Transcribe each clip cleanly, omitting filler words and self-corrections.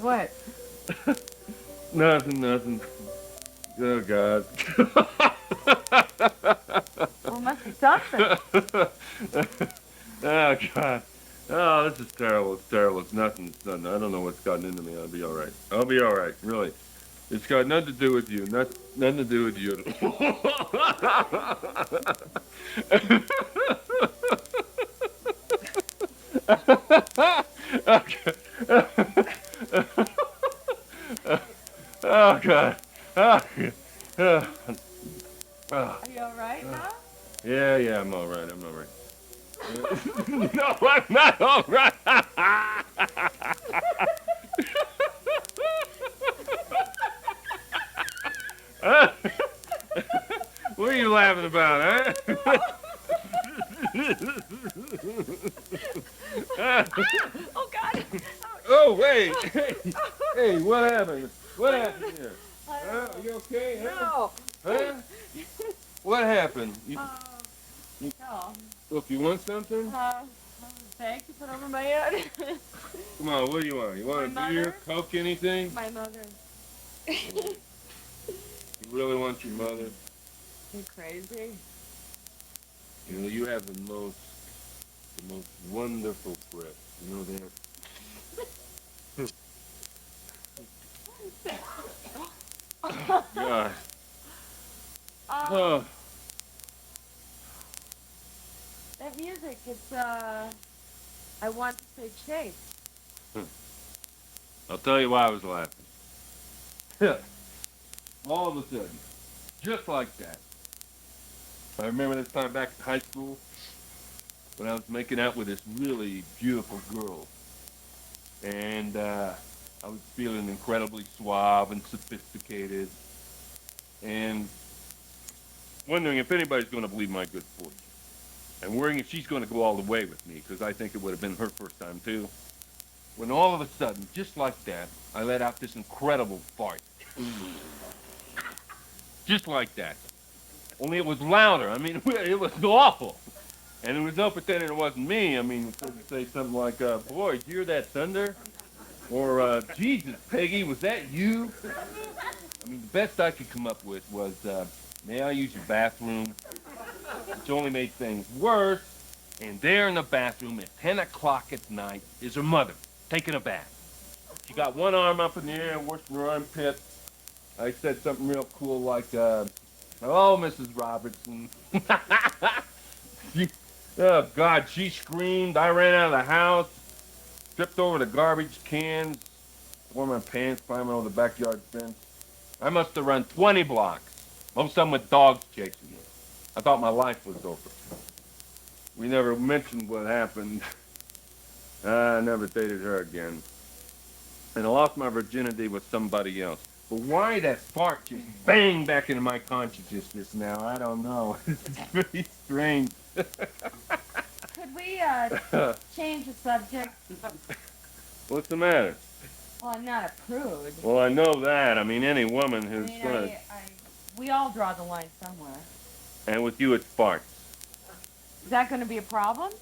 What? Nothing, nothing. Oh, God. Well, it must be something. Oh, God. Oh, this is terrible. It's terrible. It's nothing. It's nothing. I don't know what's gotten into me. I'll be all right. I'll be all right. Really. It's got nothing to do with you. Nothing to do with you. Okay. Oh, God. Oh, God. Oh. Are you all right now? Yeah, yeah, I'm all right. I'm all right. No, I'm not all right. What are you laughing about, huh? Oh, God. Oh, wait. Hey, hey, what happened? What happened here? Huh? Are you okay? Huh? No. Huh? What happened? No. Look, you want something? Thanks. You put over my head. Come on, what do you want? You want My a beer, mother? Coke, anything? My mother. You really want your mother? You crazy? You know, you have the most wonderful breath. You know that? God. Oh. That music, it's, I want to say Chase. I'll tell you why I was laughing. All of a sudden, just like that. I remember this time back in high school when I was making out with this really beautiful girl. And I was feeling incredibly suave and sophisticated and wondering if anybody's going to believe my good fortune. And worrying if she's going to go all the way with me because I think it would have been her first time too. When all of a sudden, just like that, I let out this incredible fart. Just like that. Only it was louder. I mean, it was awful. And it was no pretending it wasn't me. I mean, you could say something like, boy, did you hear that thunder? Or, Jesus, Peggy, was that you? I mean, the best I could come up with was, may I use your bathroom? Which only made things worse. And there in the bathroom at 10 o'clock at night is her mother taking a bath. She got one arm up in the air, washing her armpit. I said something real cool like, hello, Mrs. Robertson. She, oh, God, she screamed. I ran out of the house, tripped over the garbage cans, wore my pants, climbing over the backyard fence. I must have run 20 blocks, most of them with dogs chasing me. I thought my life was over. We never mentioned what happened. I never dated her again. And I lost my virginity with somebody else. But why that fart just banged back into my consciousness just now, I don't know. It's very strange. Could we, change the subject? What's the matter? Well, I'm not a prude. Well, I know that. I mean, any woman who's gonna... We all draw the line somewhere. And with you, it's farts. Is that going to be a problem?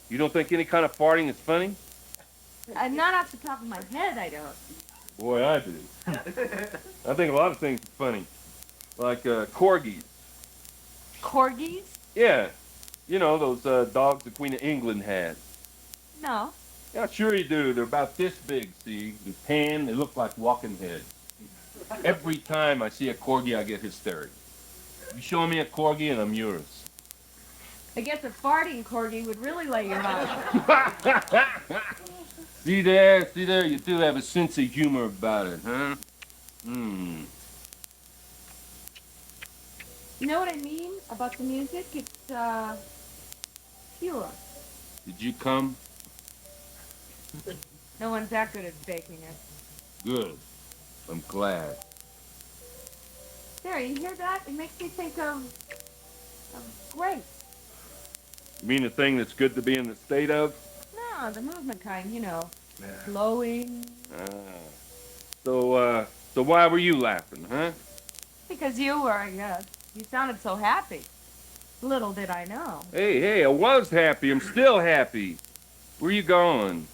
You don't think any kind of farting is funny? Not off the top of my head, I don't. Boy, I do. I think a lot of things are funny. Like, corgis. Corgis? Yeah. You know, those dogs the Queen of England had. No. Yeah, sure you do. They're about this big, see? They're tan, they look like walking heads. Every time I see a corgi, I get hysterical. You show me a corgi and I'm yours. I guess a farting corgi would really lay you out. See there, you do have a sense of humor about it, huh? Hmm. You know what I mean about the music? It's, pure. Did you come? No one's that good at faking it. Good. I'm glad. There, you hear that? It makes me think of grace. You mean the thing that's good to be in the state of? No, the movement kind, you know. Flowing. Ah. So, So why were you laughing, huh? Because you were, I guess. You sounded so happy. Little did I know. Hey, I was happy. I'm still happy. Where you going?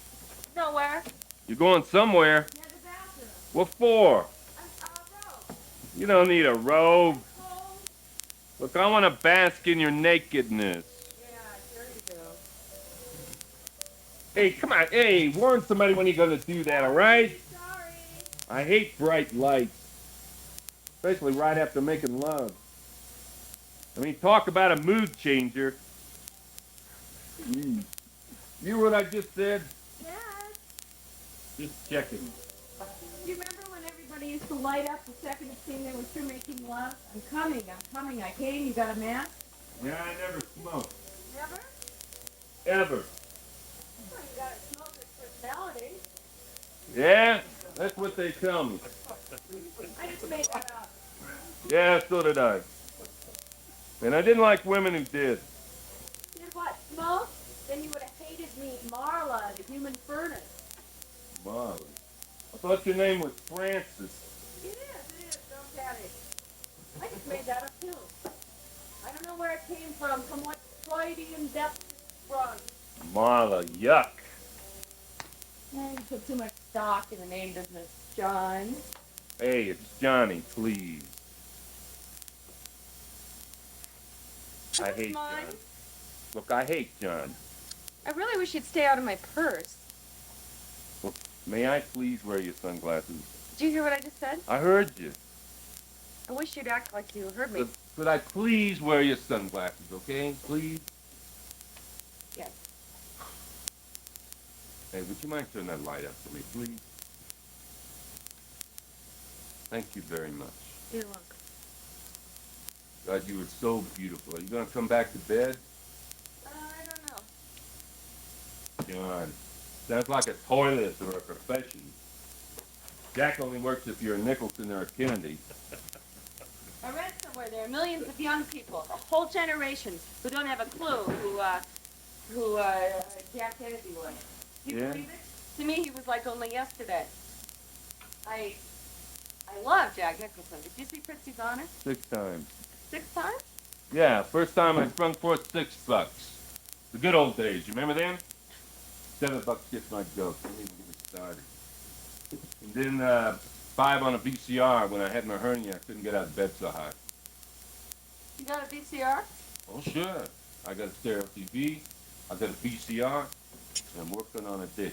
Nowhere. You're going somewhere. Yeah, the bathroom. What for? Rope. You don't need a robe. Look, I want to bask in your nakedness. Yeah, sure you do. Hey, come on. Hey, warn somebody when you're going to do that, all right? Sorry. I hate bright lights. Especially right after making love. I mean, talk about a mood changer. You hear what I just said? Yes. Just checking. You remember when everybody used to light up the second it seemed they were through making love? I'm coming. I came. You got a mask? Yeah, I never smoked. Never? Ever. Well, you got a smoker's personality. Yeah? That's what they tell me. I just made that up. Yeah, so did I. And I didn't like women who did. Did what? Smoke? Then you would have hated me, Marla, the human furnace. Molly. I thought your name was Francis. It is. Don't doubt it. I just made that up too. I don't know where it came from what Freudian depth it's from. Marla, yuck. Yeah, you put too much stock in the name business, John. Hey, it's Johnny, please. I hate Mine? John. Look, I hate John. I really wish you'd stay out of my purse. Look, may I please wear your sunglasses? Did you hear what I just said? I heard you. I wish you'd act like you heard me. Could I please wear your sunglasses, okay? Please? Yes. Hey, would you mind turning that light up for me, please? Thank you very much. You're welcome. God, you were so beautiful. Are you going to come back to bed? I don't know. John, sounds like a toilet or a profession. Jack only works if you're a Nicholson or a Kennedy. I read somewhere there are millions of young people, a whole generation, who don't have a clue who Jack Kennedy was. You Yeah? believe it? To me, he was like only yesterday. I love Jack Nicholson. Did you see Pritzi's Honor? 6 times. 6 times? Yeah, first time I sprung for $6. The good old days, you remember them? $7 gets my joke. Don't even get me started. And then 5 on a VCR when I had my hernia. I couldn't get out of bed so high. You got a VCR? Oh, sure. I got a stereo TV. I got a VCR. And I'm working on a dish.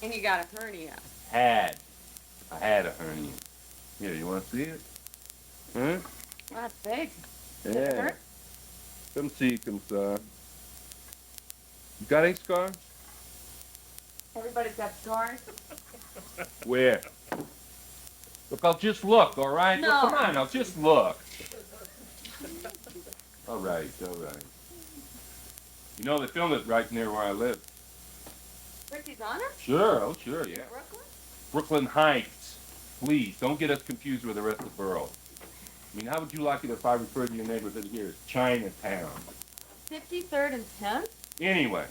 And you got a hernia. I had a hernia. Here, you want to see it? Huh? Well, that's big. Does Yeah. it hurt? Come see, come saw. You got any scars? Everybody's got scars. Where? Look, I'll just look, all right? No. Look, come on, I'll just look. All right. You know, they filmed it right near where I live. Pritzi's Honor? Sure, oh sure, yeah. Brooklyn? Brooklyn Heights. Please, don't get us confused with the rest of the borough. I mean, how would you like it if I referred to your neighborhood here as Chinatown? 53rd and 10th? Anyway,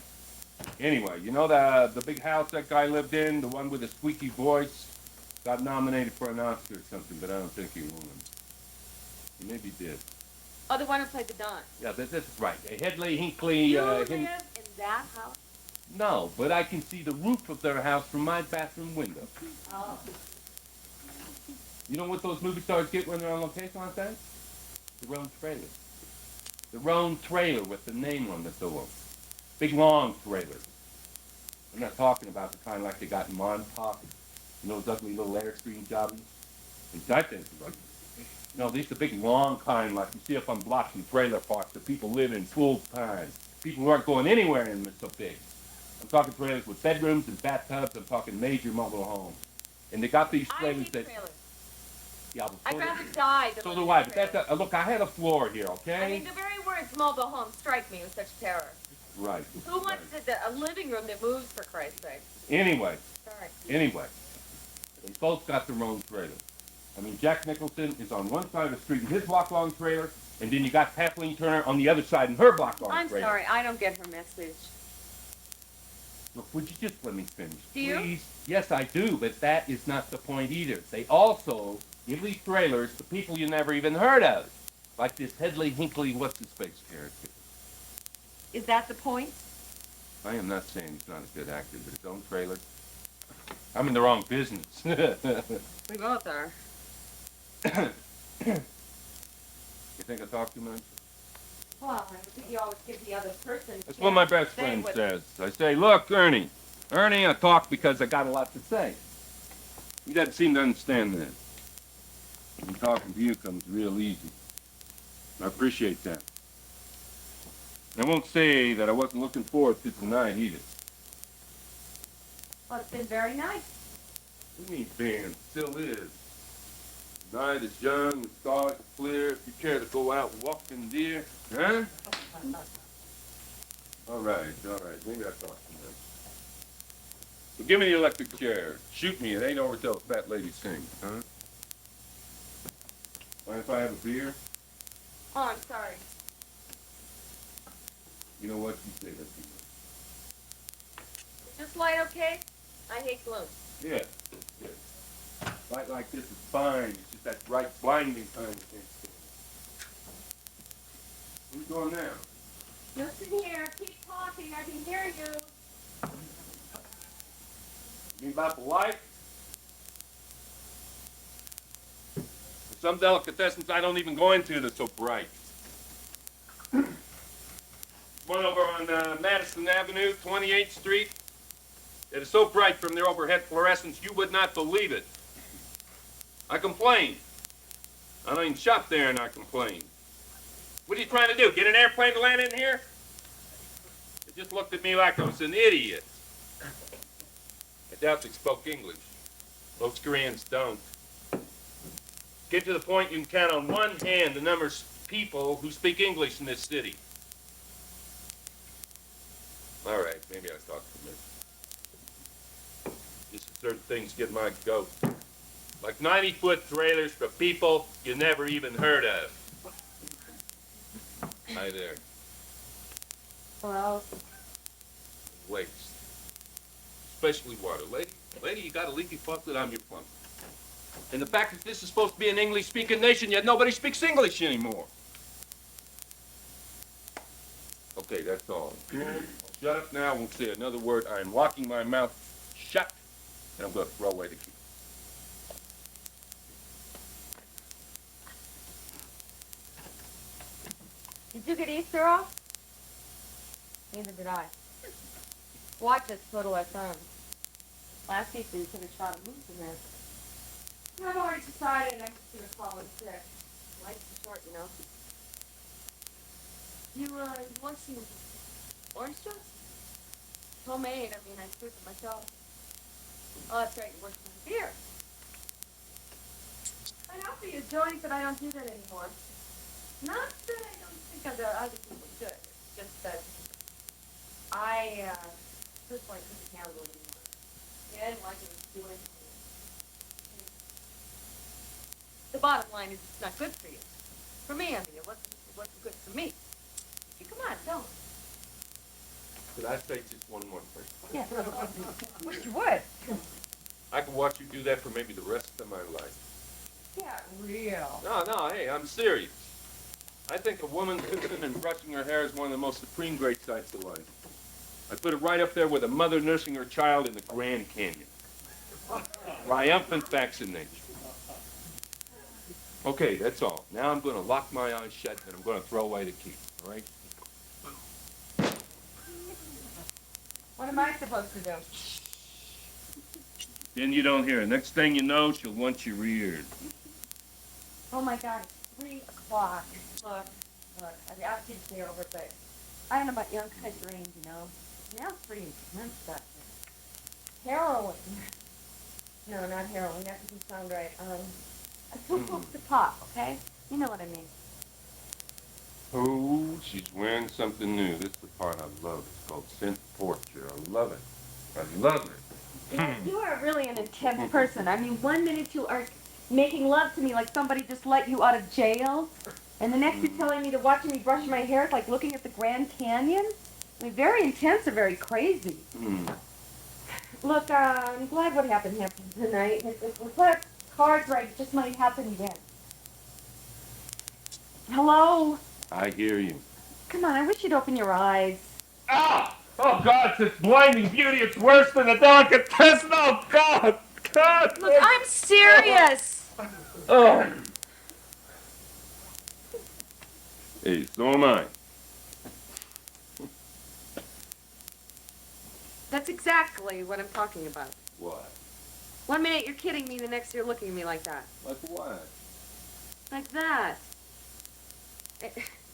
you know the big house that guy lived in, the one with the squeaky voice? Got nominated for an Oscar or something, but I don't think he won. He maybe did. Oh, the one who played the Don. Yeah, that's right. Headley, Hinkley, You live in that house? No, but I can see the roof of their house from my bathroom window. Oh. You know what those movie stars get when they're on location like that? Their own trailer. Their own trailer with the name on the door. Big long trailers. I'm not talking about the kind like they got in Montauk. You know those ugly little Airstream jobbies? And that thing's like, no, these are the big long kind like you see up on blocks and trailer parks that people live in full time. People who aren't going anywhere in them so big. I'm talking trailers with bedrooms and bathtubs. I'm talking major mobile homes. And they got these trailers that... trailers. Yeah, I'd rather die than so live do in I, a but trailer. look, I had a floor here, okay? I mean, the very words mobile home strike me with such terror. Right. Who wants a living room that moves, for Christ's sake? Anyway, Sorry. they both got their own trailer. I mean, Jack Nicholson is on one side of the street in his block-long trailer, and then you got Kathleen Turner on the other side in her block-long I'm trailer. sorry, I don't get her message. Look, would you just let me finish, Do you? please? Yes, I do, but that is not the point either. They also give these trailers to people you never even heard of, like this Headley Hinkley what's-his-face character. Is that the point? I am not saying he's not a good actor, but his own trailer. I'm in the wrong business. We both are. You think I talk too much? Well, I think you always give the other person. That's what my best friend says. I say, look, Ernie, I talk because I got a lot to say. He doesn't seem to understand that. And talking to you comes real easy. I appreciate that. I won't say that I wasn't looking forward to tonight either. Well, it's been very nice. What do you mean, Ben? Still is. The night is young, the stars are clear. If you care to go out walking, dear, huh? All right. Maybe I talked too much. So give me the electric chair. Shoot me. It ain't over till the fat lady sings, huh? Mind if I have a beer? Oh, I'm sorry. You know what? You say that too Is this light okay? I hate gloom. much. Yeah. Light like this is fine. It's just that bright, blinding kind of thing. Who's going now? Listen here. Keep talking. I can hear you. You mean about the light? There's some delicatessens I don't even go into that's so bright. One over on Madison Avenue, 28th Street. It is so bright from their overhead fluorescence you would not believe it. I complained. I don't even shop there and I complained. What are you trying to do? Get an airplane to land in here? They just looked at me like I was an idiot. I doubt they spoke English. Most Koreans don't. Get to the point you can count on one hand the number of people who speak English in this city. All right, maybe I talked too much. Just certain things get my goat. Like 90-foot trailers for people you never even heard of. Hi there. Well, Waste. Especially water. Lady, you got a leaky faucet, I'm your plumber. And the fact that this is supposed to be an English-speaking nation, yet nobody speaks English anymore. Okay, that's all. Shut up now, I won't say another word. I am locking my mouth shut, and I'm going to throw away the key. did you get Easter off? Neither did I. Watch us go to our farm. Last Easter, you could have shot a moose in there. I've already decided I'm just going to call it sick. Life's too short, you know. You want some orange juice? Homemade. I mean, I screwed it myself. Oh, that's right. You're working on beer. I'd offer you a joint, but I don't do that anymore. Not that I don't think other people should. It's just that I personally couldn't handle it anymore. Yeah, I didn't like it doing it. The bottom line is it's not good for you. For me, I mean, it wasn't good for me. Hey, come on, tell me. Could I say just one more thing? Yeah. Wish you would. I could watch you do that for maybe the rest of my life. Yeah, real. No, hey, I'm serious. I think a woman cooking and brushing her hair is one of the most supreme great sights of life. I put it right up there with a mother nursing her child in the Grand Canyon. Triumphant vaccination. Okay, that's all. Now I'm going to lock my eyes shut and I'm going to throw away the key, all right? What am I supposed to do? Then you don't hear it. Next thing you know, she'll want you reared. Oh my God, it's 3 o'clock. Look, I mean, I'll keep stay over, but I don't know about young guys' range, you know. Now it's pretty intense stuff. Heroin. No, not heroin. That doesn't sound right. A two-foot to pop, okay? You know what I mean. Oh, she's wearing something new. This is the part I love. It's called scent portrait. I love it. I love it. You are really an intense person. I mean, 1 minute you are making love to me like somebody just let you out of jail, and the next you're telling me to watch me brush my hair like looking at the Grand Canyon. I mean, very intense or very crazy. Look, I'm glad what happened tonight. If we play cards right, it just might happen again. Hello? I hear you. Come on, I wish you'd open your eyes. Ah! Oh, God, it's blinding beauty. It's worse than a delicatessen. Oh, God! God! Look, I'm serious! Oh! Hey, so am I. That's exactly what I'm talking about. What? 1 minute you're kidding me, the next you're looking at me like that. Like what? Like that.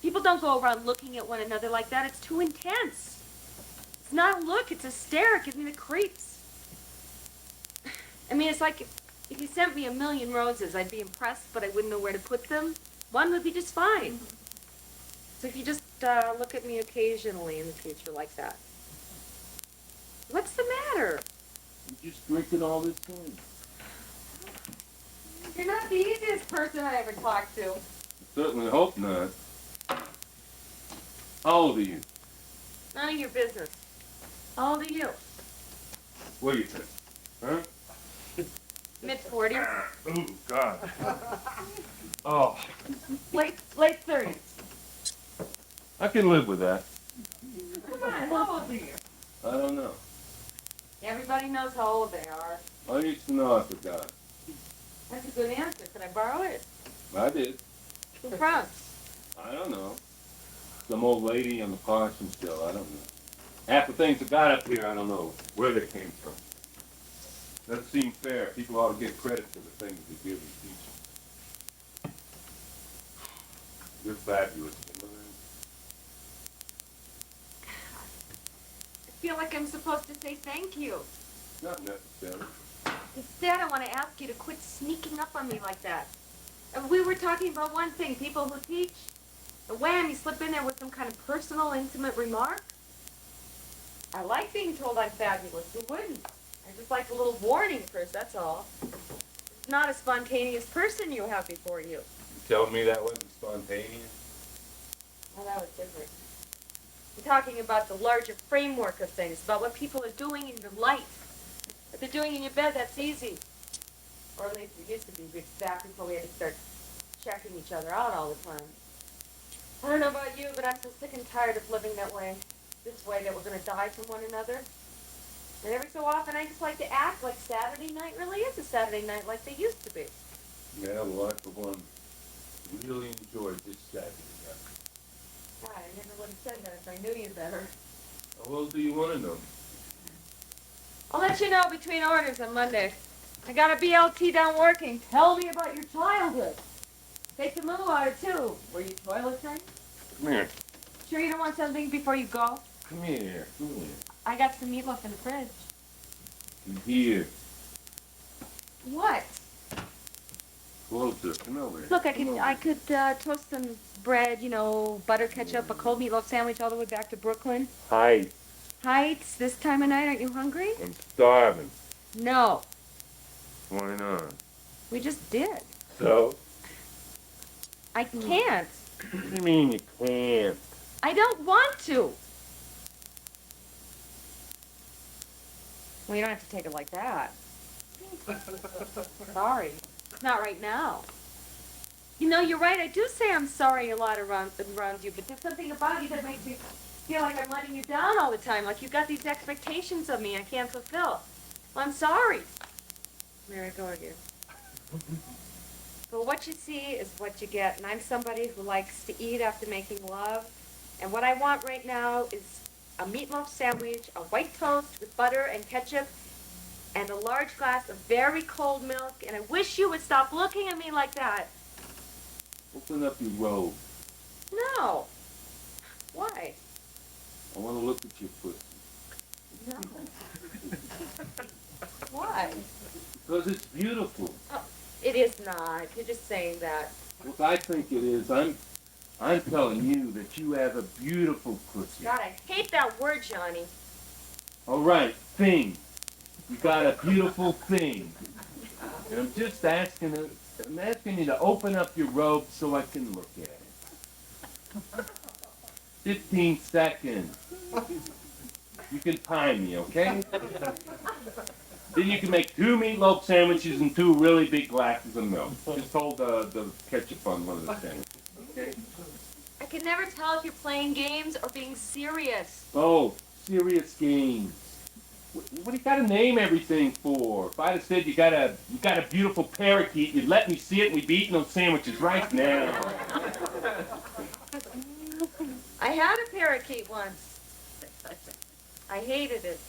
People don't go around looking at one another like that. It's too intense. It's not a look, it's a stare. It gives me the creeps. I mean, it's like if you sent me 1,000,000 roses, I'd be impressed, but I wouldn't know where to put them. One would be just fine. So if you just look at me occasionally in the future like that. What's the matter? You just drinking all this thing? You're not the easiest person I ever talked to. Certainly hope not. How old are you? None of your business. How old are you? What do you think? Huh? Mid-40s. Oh, God. Oh. Late 30s. I can live with that. Come on, how old are you? I don't know. Everybody knows how old they are. I used to know, I forgot. That's a good answer. Can I borrow it? I did. Who from? I don't know. Some old lady on the Parsons show, I don't know. Half the things that got up here, I don't know where they came from. Doesn't seem fair. People ought to get credit for the things they give and teach. You're fabulous, Kimberly. I feel like I'm supposed to say thank you. Not necessary. Instead, I want to ask you to quit sneaking up on me like that. We were talking about one thing, people who teach. The wham, you slip in there with some kind of personal, intimate remark. I like being told I'm fabulous. Who wouldn't? I just like a little warning first, that's all. It's not a spontaneous person you have before you. You telling me that wasn't spontaneous? Well, that was different. I'm talking about the larger framework of things, about what people are doing in your life. What they're doing in your bed, that's easy. Or at least it used to be back before we had to start checking each other out all the time. I don't know about you, but I'm so sick and tired of living that way. This way that we're going to die from one another. And every so often I just like to act like Saturday night really is a Saturday night like they used to be. Yeah, well, I, for one, really enjoyed this Saturday night. God, I never would have said that if I knew you better. How old do you want to know? I'll let you know between orders on Monday. I got a BLT down working. Tell me about your childhood. Take the moo out of too. Were you toilet trained? Come here. Sure you don't want something before you go? Come here. Come here. I got some meatloaf in the fridge. Come here. What? Closer. Come over here. Look, I could toast some bread, you know, butter, ketchup, a cold meatloaf sandwich all the way back to Brooklyn. Hi. Heights, this time of night, aren't you hungry? I'm starving. No. Why not? We just did. So? I can't. What do you mean you can't? I don't want to. Well, you don't have to take it like that. Sorry. Not right now. You know, you're right. I do say I'm sorry a lot around you, but there's something about you that makes me feel like I'm letting you down all the time. Like you've got these expectations of me I can't fulfill. Well, I'm sorry. There I go again. But what you see is what you get, and I'm somebody who likes to eat after making love. And what I want right now is a meatloaf sandwich, a white toast with butter and ketchup, and a large glass of very cold milk. And I wish you would stop looking at me like that. Open up your robe. No. Why? I want to look at your pussy. No. Why? Because it's beautiful. Oh, it is not. You're just saying that. Look, I think it is. I'm telling you that you have a beautiful pussy. God, I hate that word, Johnny. All right, thing. You got a beautiful thing. And I'm just asking you to open up your robe so I can look at it. 15 seconds. You can time me, okay? Then you can make 2 meatloaf sandwiches and 2 really big glasses of milk. Just hold the ketchup on one of the sandwiches. Okay? I can never tell if you're playing games or being serious. Oh, serious games. What do you gotta name everything for? If I'd have said you got a beautiful parakeet, you'd let me see it and we'd be eating those sandwiches right now. I had a parakeet once. I hated it.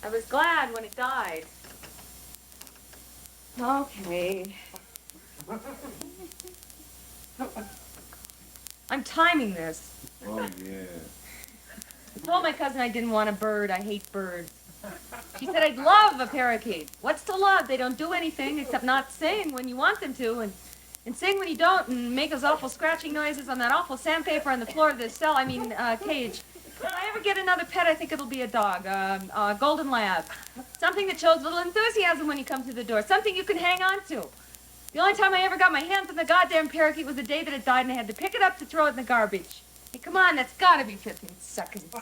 I was glad when it died. Okay. I'm timing this. Oh, yeah. I told my cousin I didn't want a bird. I hate birds. She said I'd love a parakeet. What's to love? They don't do anything except not sing when you want them to, and sing when you don't, and make those awful scratching noises on that awful sandpaper on the floor of this cage. If I ever get another pet, I think it'll be a dog, a golden lab. Something that shows little enthusiasm when you come through the door. Something you can hang on to. The only time I ever got my hands on the goddamn parakeet was the day that it died, and I had to pick it up to throw it in the garbage. Hey, come on, that's gotta be 15 seconds.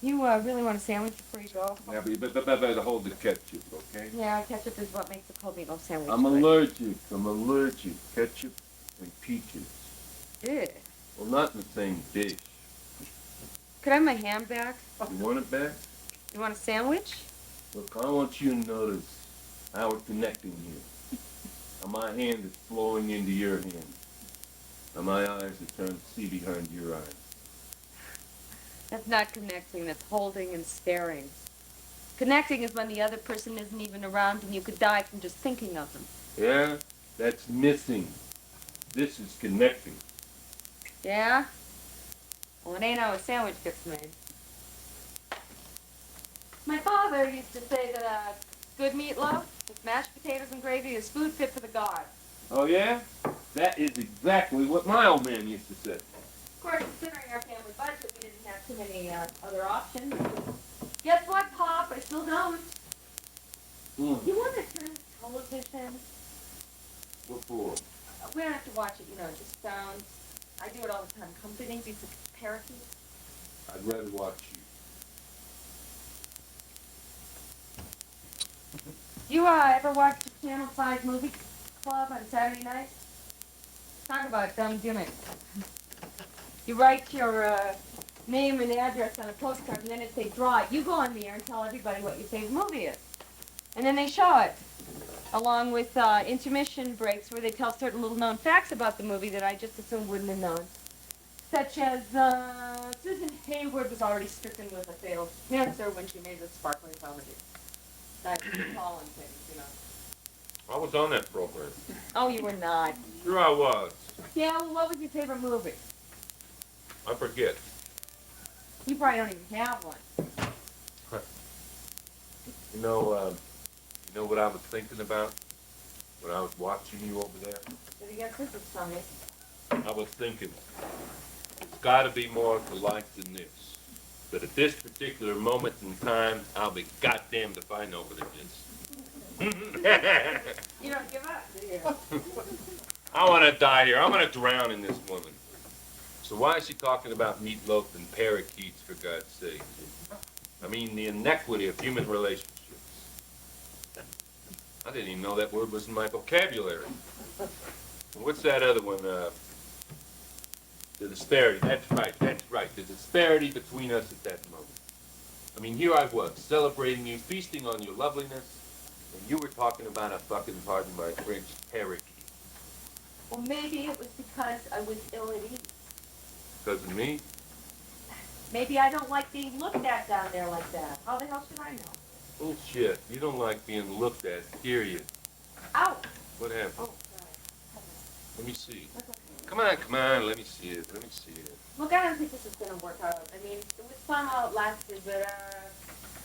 You really want a sandwich before you go? Yeah, but hold the ketchup, okay? Yeah, ketchup is what makes a cold meatloaf sandwich. I'm allergic. Ketchup and peaches. Ew. Well, not in the same dish. Could I have my hand back? You want it back? You want a sandwich? Look, I want you to notice how we're connecting here. How my hand is flowing into your hand. How my eyes are turned to see behind your eyes. That's not connecting, that's holding and staring. Connecting is when the other person isn't even around and you could die from just thinking of them. Yeah? That's missing. This is connecting. Yeah? Well, it ain't how a sandwich gets made. My father used to say that good meatloaf with mashed potatoes and gravy is food fit for the gods. Oh, yeah? That is exactly what my old man used to say. Of course, considering our family budget, we didn't have too many other options. Guess what, Pop? I still don't. Mm. You want to turn television? What for? We don't have to watch it, it just sounds. I do it all the time. Comforting these parakeets. I'd rather watch you. You ever watch the Channel 5 movie club on Saturday night? Talk about dumb gimmick. You write your name and address on a postcard, and then if they draw it, you go on the air and tell everybody what your favorite movie is. And then they show it, along with intermission breaks where they tell certain little known facts about the movie that I just assumed wouldn't have known. Such as Susan Hayward was already stricken with a fatal cancer when she made the sparkling comedy. That's fallen things, I was on that program. Oh, you were not. Sure I was. Yeah, well, what was your favorite movie? I forget. You probably don't even have one. You know what I was thinking about when I was watching you over there? Did you get Christmas from me? I was thinking, it's got to be more to life than this. But at this particular moment in time, I'll be goddamned if I know what it is. You don't give up, do you? I want to die here. I'm going to drown in this woman. So why is she talking about meatloaf and parakeets, for God's sake? I mean, the inequity of human relationships. I didn't even know that word was in my vocabulary. What's that other one? The disparity. That's right. The disparity between us at that moment. I mean, here I was, celebrating you, feasting on your loveliness, and you were talking about a fucking, pardon my French, parakeet. Well, maybe it was because I was ill at ease. Because of me? Maybe I don't like being looked at down there like that. How the hell should I know? Bullshit. You don't like being looked at, hear you. Ow! What happened? Oh, sorry. Let me see. That's okay. Come on, let me see it. Look, I don't think this is going to work out. I mean, it was fun while it lasted, but,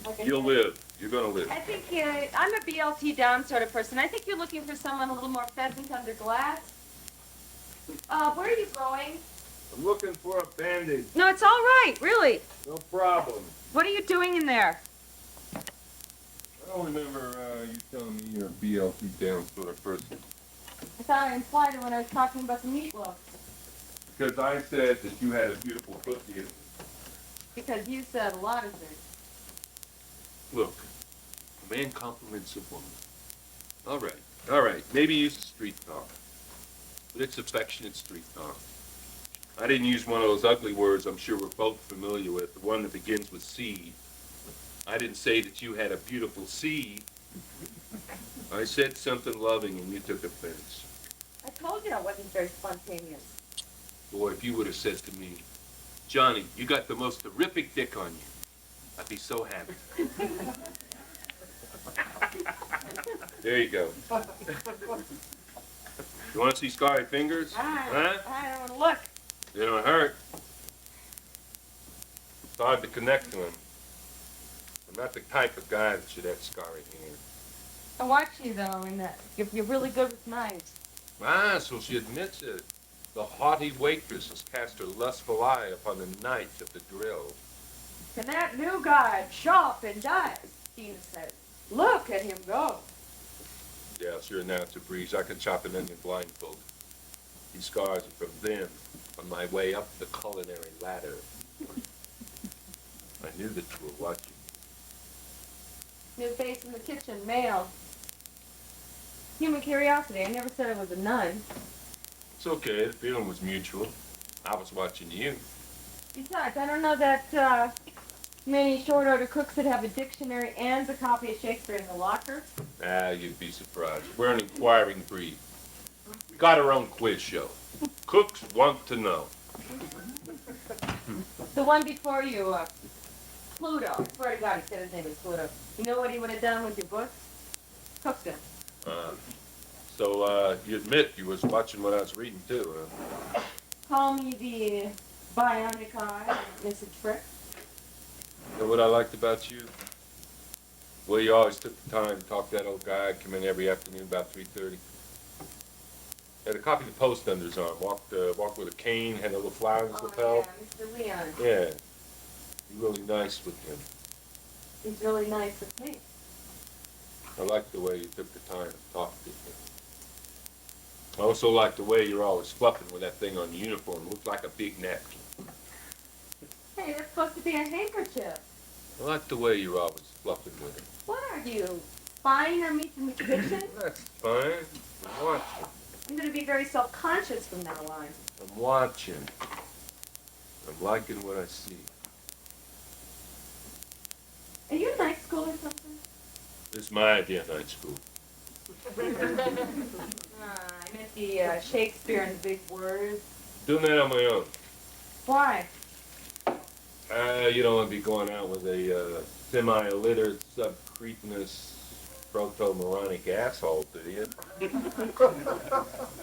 like I You'll said, live. You're gonna live. I think I'm a BLT down sort of person. I think you're looking for someone a little more pheasant under glass. Where are you going? I'm looking for a bandage. No, it's all right, really. No problem. What are you doing in there? I don't remember you telling me you're a BLT down sort of person. I thought I implied it when I was talking about the meatloaf. Because I said that you had a beautiful pussy. Because you said a lot of things. Look, a man compliments a woman. All right, maybe use a street talk. But it's affectionate street talk. I didn't use one of those ugly words I'm sure we're both familiar with, the one that begins with C. I didn't say that you had a beautiful seed. I said something loving and you took offense. I told you I wasn't very spontaneous. Boy, if you would have said to me, Johnny, you got the most terrific dick on you, I'd be so happy. There you go. You want to see scarred fingers? Huh? I don't want to look. They don't hurt. It's hard to connect to them. I'm not the type of guy that should have scarring hands. I watch you, though, and you're really good with knives. Ah, so she admits it. The haughty waitress has cast her lustful eye upon the knight at the grill. Can that new guy chop and dice? Tina says. Look at him go. Yeah, sure, now it's a breeze. I can chop an onion blindfolded. These scars are from them on my way up the culinary ladder. I knew that you were watching. New face in the kitchen, male. Human curiosity. I never said I was a nun. It's okay, the feeling was mutual. I was watching you. Besides, I don't know that many short order cooks that have a dictionary and a copy of Shakespeare in the locker. Ah, you'd be surprised. We're an inquiring breed. We got our own quiz show. Cooks want to know. The one before you, Pluto. I swear to God, he said his name was Pluto. You know what he would have done with your books? Cooked them. So you admit you was watching what I was reading too, huh? Call me the bionic eye, Mrs. Frick. You know what I liked about you? Well, you always took the time to talk to that old guy. I'd come in every afternoon about 3:30. Had a copy of the Post under his arm. Walked with a cane, had a little flower in his lapel. Yeah, Mr. Leon. Yeah. You're really nice with him. He's really nice with me. I like the way you took the time to talk to him. I also like the way you're always fluffing with that thing on your uniform. It looked like a big napkin. Hey, that's supposed to be a handkerchief. I like the way you're always fluffing with it. What are you, spying on me from the kitchen? That's fine. I'm watching. I'm going to be very self-conscious from now on. I'm watching. I'm liking what I see. Are you in night school or something? This is my idea of night school. I meant the Shakespeare and the big words. Doing that on my own. Why? You don't want to be going out with a semi-illiterate, subcretinous, proto-moronic asshole, do you?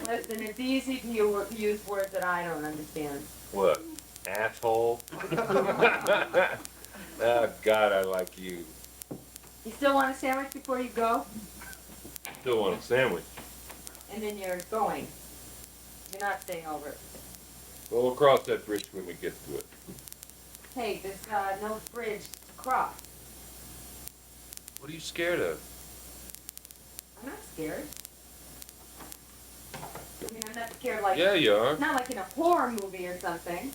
Listen, it's easy to use words that I don't understand. What? Asshole? Oh, God, I like you. You still want a sandwich before you go? Still want a sandwich. And then you're going. You're not staying over. Well, we'll cross that bridge when we get to it. Hey, there's no bridge to cross. What are you scared of? I'm not scared. I mean, I'm not scared like... Yeah, you are. Not like in a horror movie or something.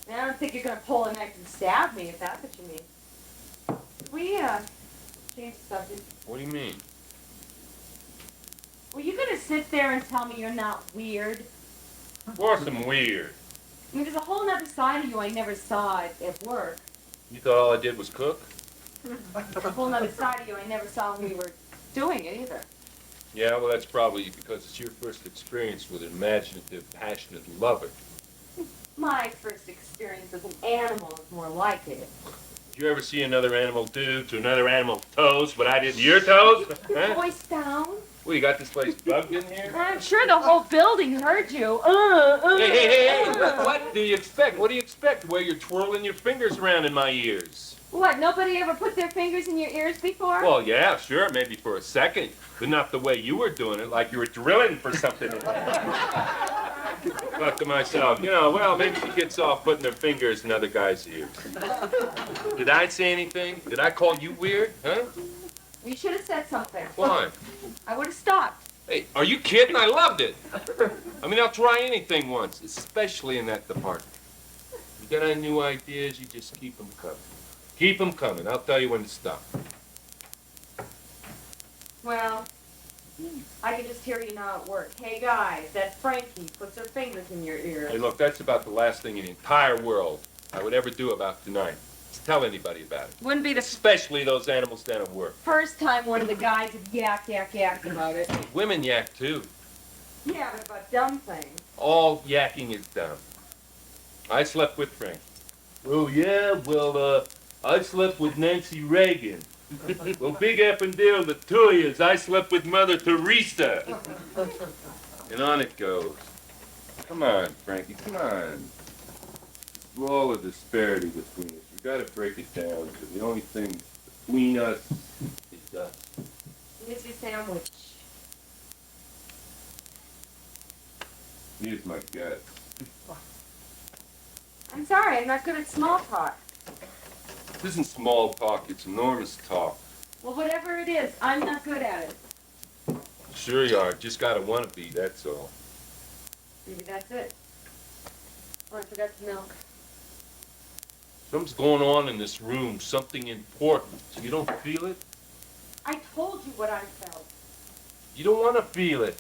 I mean, I don't think you're going to pull a knife and stab me, if that's what you mean. We, change the subject. What do you mean? Were you going to sit there and tell me you're not weird? Of course I'm weird. I mean, there's a whole other side of you I never saw at work. You thought all I did was cook? There's a whole other side of you I never saw when we were doing it either. Yeah, well, that's probably because it's your first experience with an imaginative, passionate lover. My first experience with an animal is more like it. Did you ever see another animal do to another animal's toes what I did to your toes? Your Huh? voice down. Well, you got this place bugged in here? I'm sure the whole building heard you. Hey, what do you expect? What do you expect? Where you're twirling your fingers around in my ears? What, nobody ever put their fingers in your ears before? Well, yeah, sure, maybe for a second, but not the way you were doing it, like you were drilling for something. Thought to myself, well, maybe she gets off putting her fingers in other guys' ears. Did I say anything? Did I call you weird, huh? You should have said something. Why? I would have stopped. Hey, are you kidding? I loved it. I mean, I'll try anything once, especially in that department. You got any new ideas, you just keep them coming. Keep them coming. I'll tell you when to stop. Well, I can just hear you now at work. Hey guys, that's Frankie. Puts her fingers in your ears. Hey, look, that's about the last thing in the entire world I would ever do about tonight. Just tell anybody about it. Wouldn't be the Especially those animals down at work. first time one of the guys would yak about it. Women yak too. Yeah, but about dumb things. All yakking is dumb. I slept with Frank. Oh yeah, well, I slept with Nancy Reagan. Well, big effing deal, the two of yous. I slept with Mother Teresa. And on it goes. Come on, Frankie, come on. Through all the disparity between us, we gotta break it down, because the only thing between us is us. Here's your sandwich. Here's my guts. I'm sorry, I'm not good at small talk. This isn't small talk, it's enormous talk. Well, whatever it is, I'm not good at it. Sure you are, just gotta wanna be, that's all. Maybe that's it. Oh, I forgot the milk. Something's going on in this room, something important. You don't feel it? I told you what I felt. You don't want to feel it.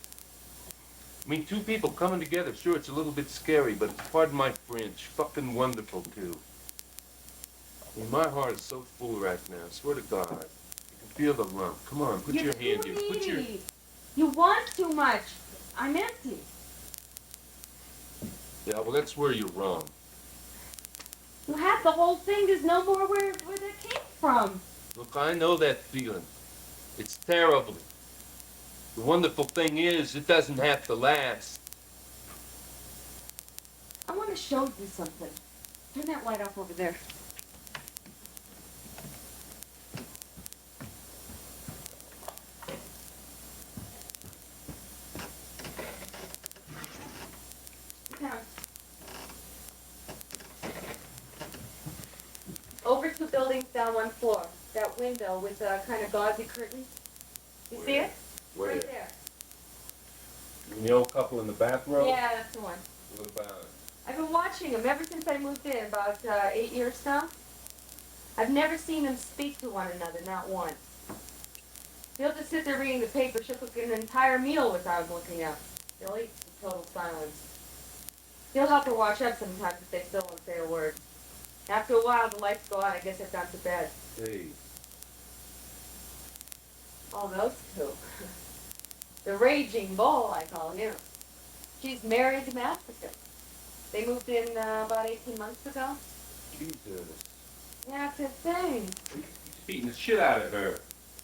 I mean, two people coming together, sure, it's a little bit scary, but it's, pardon my French, fucking wonderful, too. I mean, my heart is so full right now, I swear to God. You can feel the lump. Come on, put your hand too here. Put your... needy. You want too much. I'm empty. Yeah, well, that's where you're wrong. You have the whole thing. There's no more where that came from. Look, I know that feeling. It's terrible. The wonderful thing is, it doesn't have to last. I want to show you something. Turn that light off over there. Come on. Over two buildings down one floor. That window with the kind of gauzy curtains. You see it? Where? Right there. The old couple in the bathrobe? Yeah, that's the one. What about it? I've been watching them ever since I moved in, about 8 years now. I've never seen them speak to one another, not once. They'll just sit there reading the paper. She'll cook an entire meal without looking up. They'll eat in total silence. He'll have to wash up sometimes if they still won't say a word. After a while, the lights go out. I guess I've gone to bed. Hey. Oh, those two. The raging bull, I call him. She's married to Africa. They moved in about 18 months ago. Jesus. Yeah, it's a thing. He's beating the shit out of her.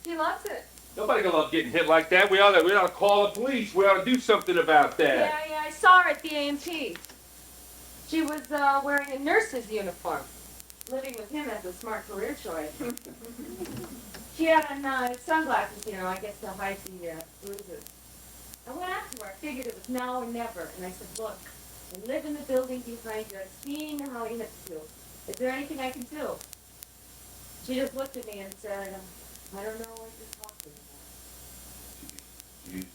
She loves it. Nobody gonna love getting hit like that. We ought to call the police. We ought to do something about that. Yeah, I saw her at the A&P. She was wearing a nurse's uniform. Living with him as a smart career choice. She had on sunglasses, you know, I guess to hide the bruises. I went out to her. I figured it was now or never. And I said, look, I live in the building behind you. I've seen how you have to do. Is there anything I can do? She just looked at me and said, I don't know what you're talking about. Jesus.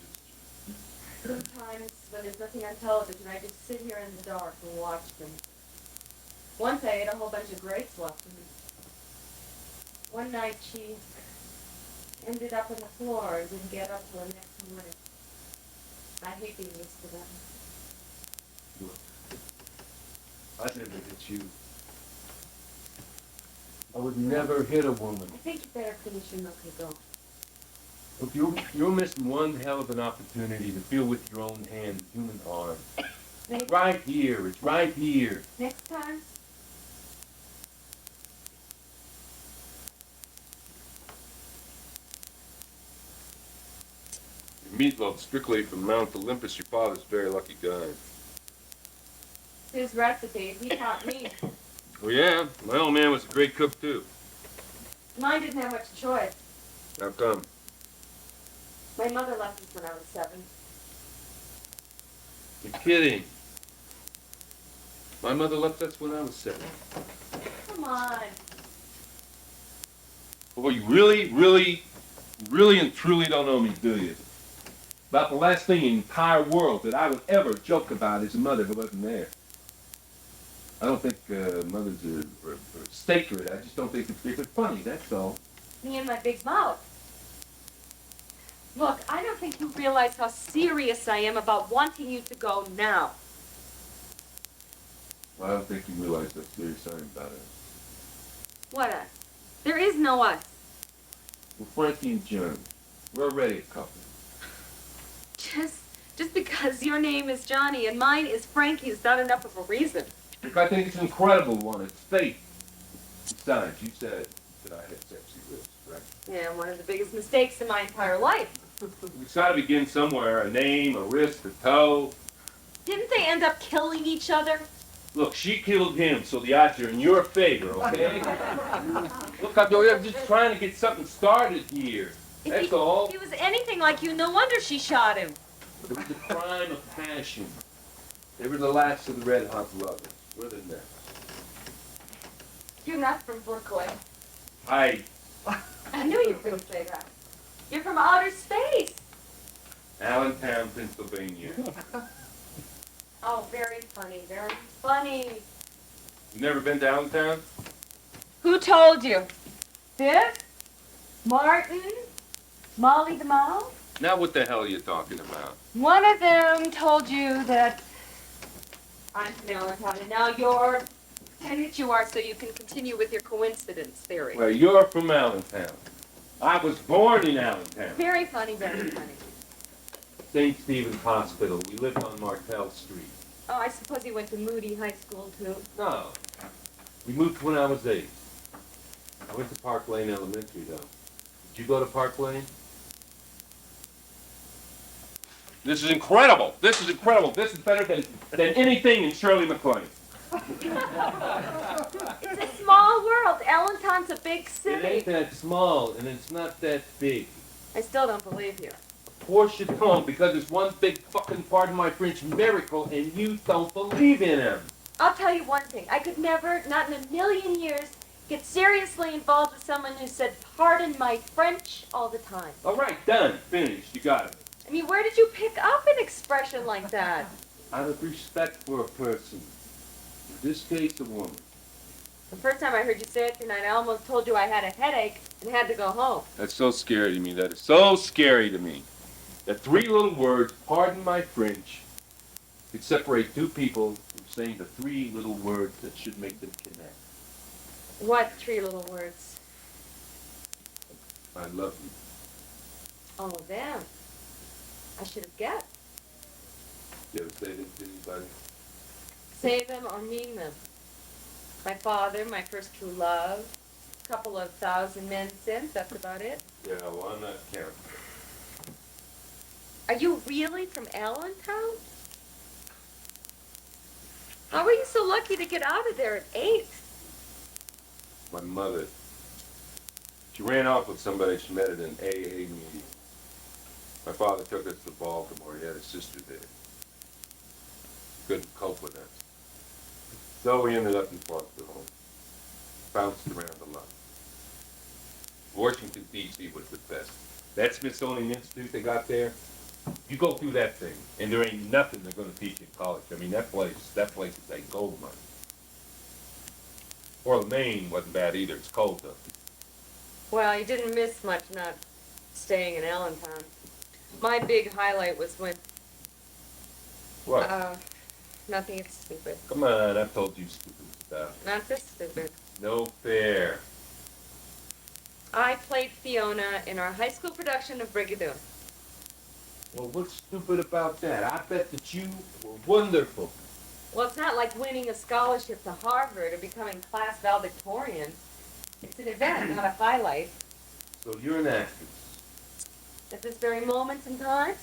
Sometimes when there's nothing on television, I just sit here in the dark and watch them. Once I ate a whole bunch of grapes left of me. One night she ended up on the floor and didn't get up till the next morning. I hate being used to that. Look, I'd never hit you. I would never hit a woman. I think you better finish your milk and go. Look, you're missing one hell of an opportunity to feel with your own hands human harm. Next, Right here. It's right here. next time, Meatloaf, strictly from Mount Olympus. Your father's a very lucky guy. his recipe, he taught me. Oh yeah, my old man was a great cook too. Mine didn't have much choice. How come? My mother left us when I was 7. You're kidding. My mother left us when I was 7. Come on. Well, you really and truly don't know me, do you? About the last thing in the entire world that I would ever joke about is a mother who wasn't there. I don't think mothers are sacred. I just don't think they're funny, that's all. Me and my big mouth. Look, I don't think you realize how serious I am about wanting you to go now. Well, I don't think you realize how serious I am about it. What us? There is no us. Well, Frankie and Johnny, we're already a couple. Just because your name is Johnny and mine is Frankie is not enough of a reason. Look, I think it's an incredible one. It's fate. Besides, you said that I had sexy lips, right? Yeah, one of the biggest mistakes in my entire life. It's got to begin somewhere. A name, a wrist, a toe. Didn't they end up killing each other? Look, she killed him, so the odds are in your favor, okay? Look, I'm just trying to get something started here. That's all. If he was anything like you, no wonder she shot him. It was the crime of passion. They were the last of the red hot lovers. We're the next. You're not from Brooklyn. I knew you were going to say that. You're from outer space. Allentown, Pennsylvania. Oh, very funny, very funny. You never been to Allentown? Who told you? Viv? Martin? Molly the Mouse? Now what the hell are you talking about? One of them told you that I'm from Allentown, and now you're pretending that you are so you can continue with your coincidence theory. Well, you're from Allentown. I was born in Allentown. Very funny, very funny. St. Stephen's Hospital. We lived on Martell Street. Oh, I suppose you went to Moody High School, too. No. We moved when I was 8. I went to Park Lane Elementary, though. Did you go to Park Lane? This is incredible. This is incredible. This is better than anything in Shirley MacLaine. It's a small world. Allentown's a big city. It ain't that small, and it's not that big. I still don't believe you. Of course you don't, because it's one big fucking, pardon my French, miracle, and you don't believe in him. I'll tell you one thing. I could never, not in a million years, get seriously involved with someone who said, pardon my French, all the time. All right, done. Finished. You got it. I mean, where did you pick up an expression like that? Out of respect for a person. In this case, a woman. The first time I heard you say it tonight, I almost told you I had a headache and had to go home. That's so scary to me. That is so scary to me. That 3 little words, pardon my French, could separate 2 people from saying the 3 little words that should make them connect. What 3 little words? I love you. Oh, them. I should have guessed. You ever say this to anybody? Say them or mean them. My father, my first true love, a couple of thousand men since, that's about it. Yeah, well, I'm not counting. Are you really from Allentown? How were you so lucky to get out of there at 8? My mother, she ran off with somebody she met at an AA meeting. My father took us to Baltimore. He had a sister there. Couldn't cope with that. So we ended up in foster home. Bounced around a lot. Washington, D.C. was the best. That Smithsonian Institute they got there, you go through that thing, and there ain't nothing they're going to teach in college. I mean, that place is a gold mine. Portland, Maine wasn't bad either. It's cold, though. Well, you didn't miss much not staying in Allentown. My big highlight was when... What? Nothing, it's stupid. Come on, I've told you stupid stuff. Not this stupid. No fair. I played Fiona in our high school production of Brigadoon. Well, what's stupid about that? I bet that you were wonderful. Well, it's not like winning a scholarship to Harvard or becoming class valedictorian. It's an event, not a highlight. So you're an actress. At this very moment in time?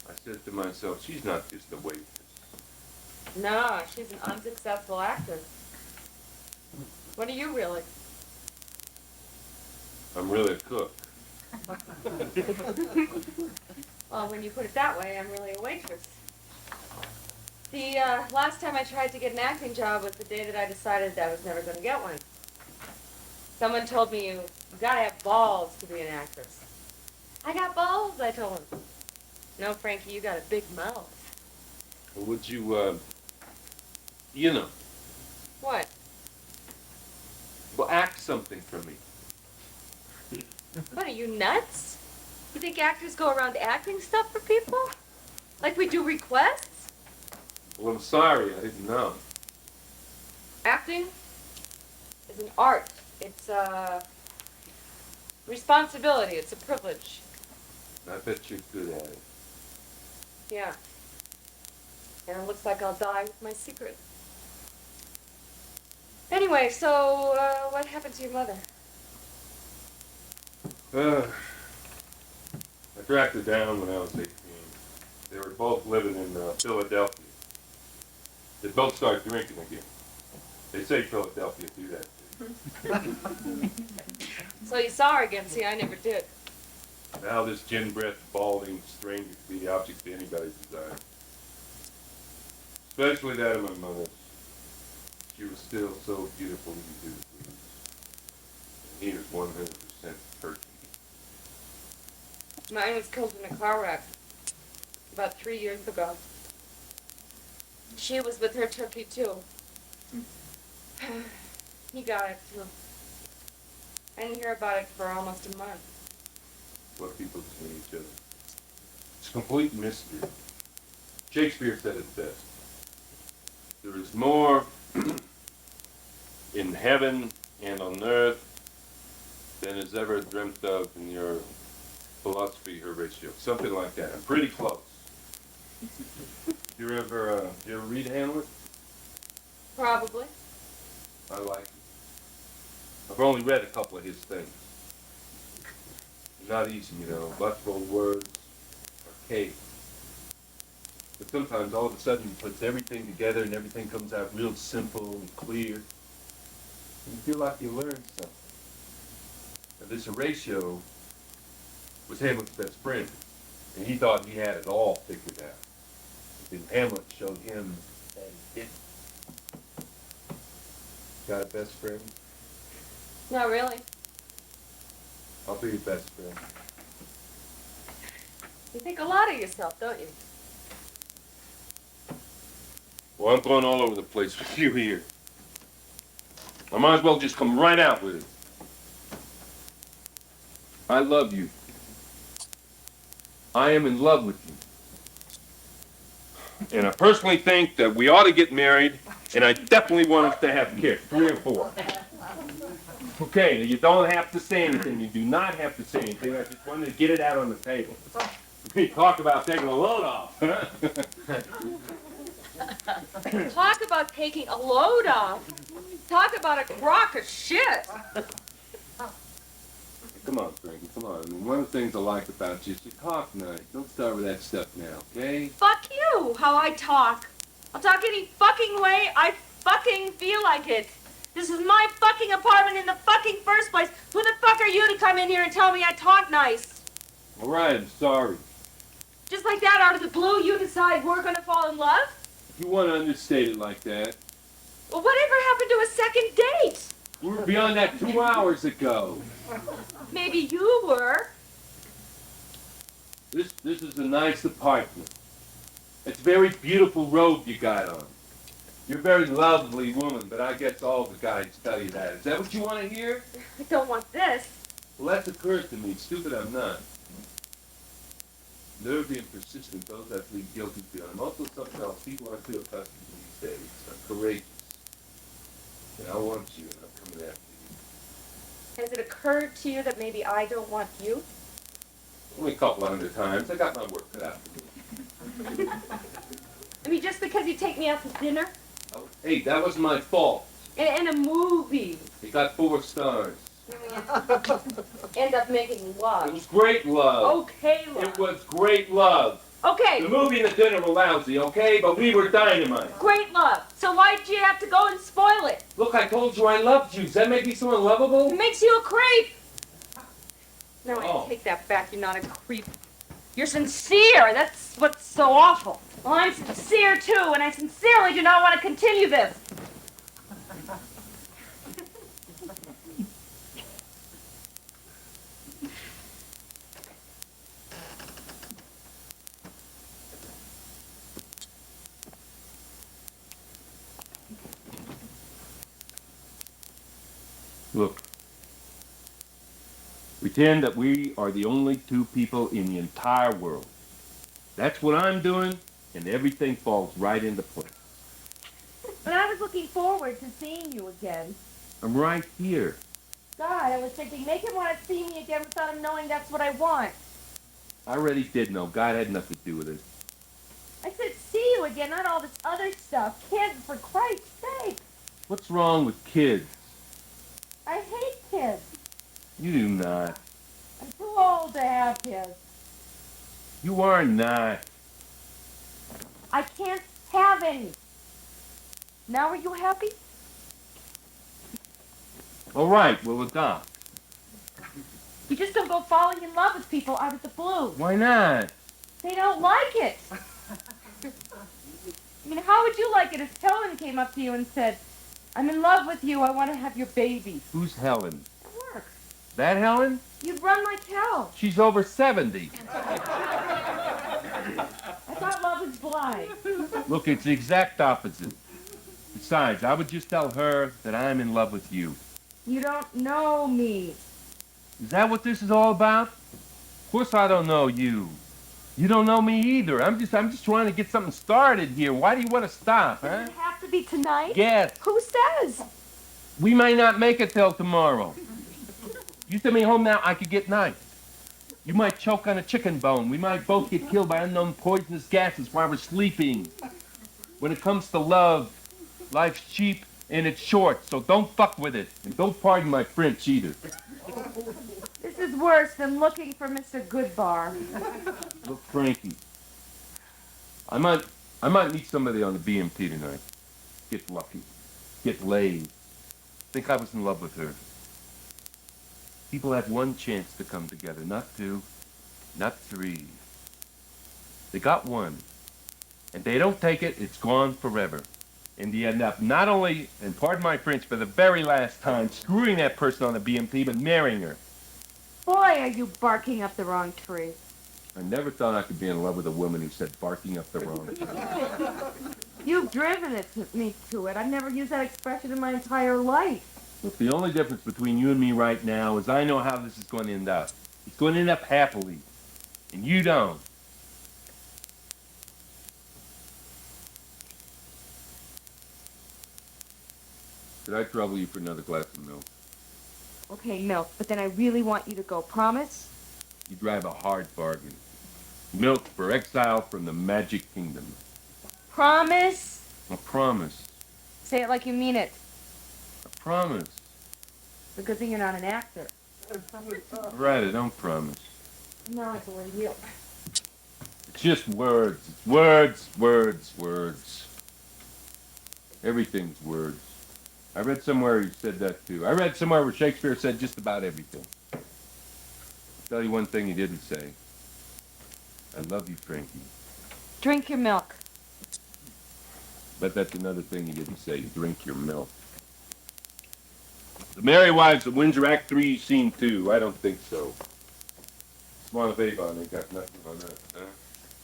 I said to myself, she's not just a waitress. No, she's an unsuccessful actress. What are you really? I'm really a cook. Well, when you put it that way, I'm really a waitress. The last time I tried to get an acting job was the day that I decided I was never going to get one. Someone told me you gotta have balls to be an actress. I got balls, I told him. No, Frankie, you got a big mouth. Or would you, you know, something from me. What, are you nuts? You think actors go around acting stuff for people? Like we do requests? Well, I'm sorry, I didn't know. Acting is an art. It's a responsibility. It's a privilege. I bet you're good at it. Yeah. And it looks like I'll die with my secret. Anyway, so what happened to your mother? I tracked her down when I was 18. They were both living in Philadelphia. They both started drinking again. They say Philadelphia do that too. So you saw her again. See, I never did. Now this gin-breathed, balding stranger could be the object of anybody's desire. Especially that of my mother. She was still so beautiful to do. And he was 100% turkey. Mine was killed in a car wreck about 3 years ago. She was with her turkey too. He got it too. I didn't hear about it for almost a month. What people say to each other. It's a complete mystery. Shakespeare said it best. There is more in heaven and on earth than is ever dreamt of in your philosophy, Horatio. Something like that. I'm pretty close. You ever read Hamlet? Probably. I like it. I've only read a couple of his things. Not easy, you know. Lots of old words, archaic. But sometimes all of a sudden he puts everything together and everything comes out real simple and clear. And you feel like you learned something. Now this Horatio was Hamlet's best friend. And he thought he had it all figured out. But then Hamlet showed him that he didn't. Got a best friend? Not really. I'll be your best friend. You think a lot of yourself, don't you? Well, I'm going all over the place with you here. I might as well just come right out with it. I love you. I am in love with you. And I personally think that we ought to get married, and I definitely want us to have kids, 3 or 4. Okay, you don't have to say anything. You do not have to say anything. I just wanted to get it out on the table. We talk about taking a load off. Talk about taking a load off. Talk about a crock of shit. Come on, Frankie, come on. I mean, one of the things I like about you is you talk nice. Don't start with that stuff now, okay? Fuck you, how I talk. I'll talk any fucking way I fucking feel like it. This is my fucking apartment in the fucking first place. Who the fuck are you to come in here and tell me I talk nice? All right, I'm sorry. Just like that, out of the blue, you decide we're gonna fall in love? If you want to understate it like that, Well, whatever happened to a second date? we were beyond that 2 hours ago. Maybe you were. This is a nice apartment. It's a very beautiful robe you got on. You're a very lovely woman, but I guess all the guys tell you that. Is that what you want to hear? I don't want this. Well, that's occurred to me. Stupid I'm not. Nervy and persistent, those that plead guilty to. I'm also something else people aren't too accustomed to these days. I'm courageous. And I want you, and I'm coming after you. Has it occurred to you that maybe I don't want you? Only a couple 100 times. I got my work cut out for me. I mean, just because you take me out to dinner? Oh, hey, that was my fault. And a movie. It got 4 stars. End up making It love. was great love. Okay, love. It was great love. The Okay, movie and the dinner were lousy, okay? But we were dynamite. great love. So why'd you have to go and spoil it? Look, I told you I loved you. Does that make me so unlovable? It makes you a creep. No, Oh. I take that back. You're not a creep. You're sincere. That's what's so awful. Well, I'm sincere too, and I sincerely do not want to continue this. Look, Pretend that we are the only two people in the entire world. That's what I'm doing, and everything falls right into place. But I was looking forward to seeing you again. I'm right here. God, I was thinking, make him want to see me again without him knowing that's what I want. I already did know. God had nothing to do with it. I said see you again, not all this other stuff. Kids, for Christ's sake. What's wrong with kids? I hate kids. You do not. I'm too old to have kids. You are not. I can't have any. Now are you happy? All right, we'll adopt. You just don't go falling in love with people out of the blue. Why not? They don't like it. I mean, how would you like it if Helen came up to you and said, I'm in love with you, I want to have your baby? Who's Helen? At work. That Helen? You'd run like hell. She's over 70. I thought love was blind. Look, it's the exact opposite. Besides, I would just tell her that I'm in love with you. You don't know me. Is that what this is all about? Of course I don't know you. You don't know me either. I'm just trying to get something started here. Why do you want to stop, huh? Does it have to be tonight? Yes. Who says? We may not make it till tomorrow. You send me home now, I could get knifed. You might choke on a chicken bone. We might both get killed by unknown poisonous gases while we're sleeping. When it comes to love, life's cheap and it's short, so don't fuck with it. And don't pardon my French either. This is worse than looking for Mr. Goodbar. Look, Frankie, I might meet somebody on the BMT tonight. Get lucky. Get laid. Think I was in love with her. People have one chance to come together, not two, not three. They got one. And they don't take it, it's gone forever. And you end up not only, and pardon my French, for the very last time, screwing that person on the BMT, but marrying her. Boy, are you barking up the wrong tree. I never thought I could be in love with a woman who said barking up the wrong tree. You've driven me to it. I've never used that expression in my entire life. Look, the only difference between you and me right now is I know how this is going to end up. It's going to end up happily. And you don't. Did I trouble you for another glass of milk? Okay, milk, but then I really want you to go. Promise? You drive a hard bargain. Milk for exile from the magic kingdom. Promise? A promise. Say it like you mean it. A promise. It's a good thing you're not an actor. Right, I don't promise. No, it's a you. It's just words. It's words, words, words. Everything's words. I read somewhere he said that too. I read somewhere where Shakespeare said just about everything. I'll tell you one thing he didn't say. I love you, Frankie. Drink your milk. But that's another thing he didn't say. Drink your milk. The Merry Wives of Windsor, Act 3, Scene 2. I don't think so. Swan of Avon ain't got nothing on that, huh?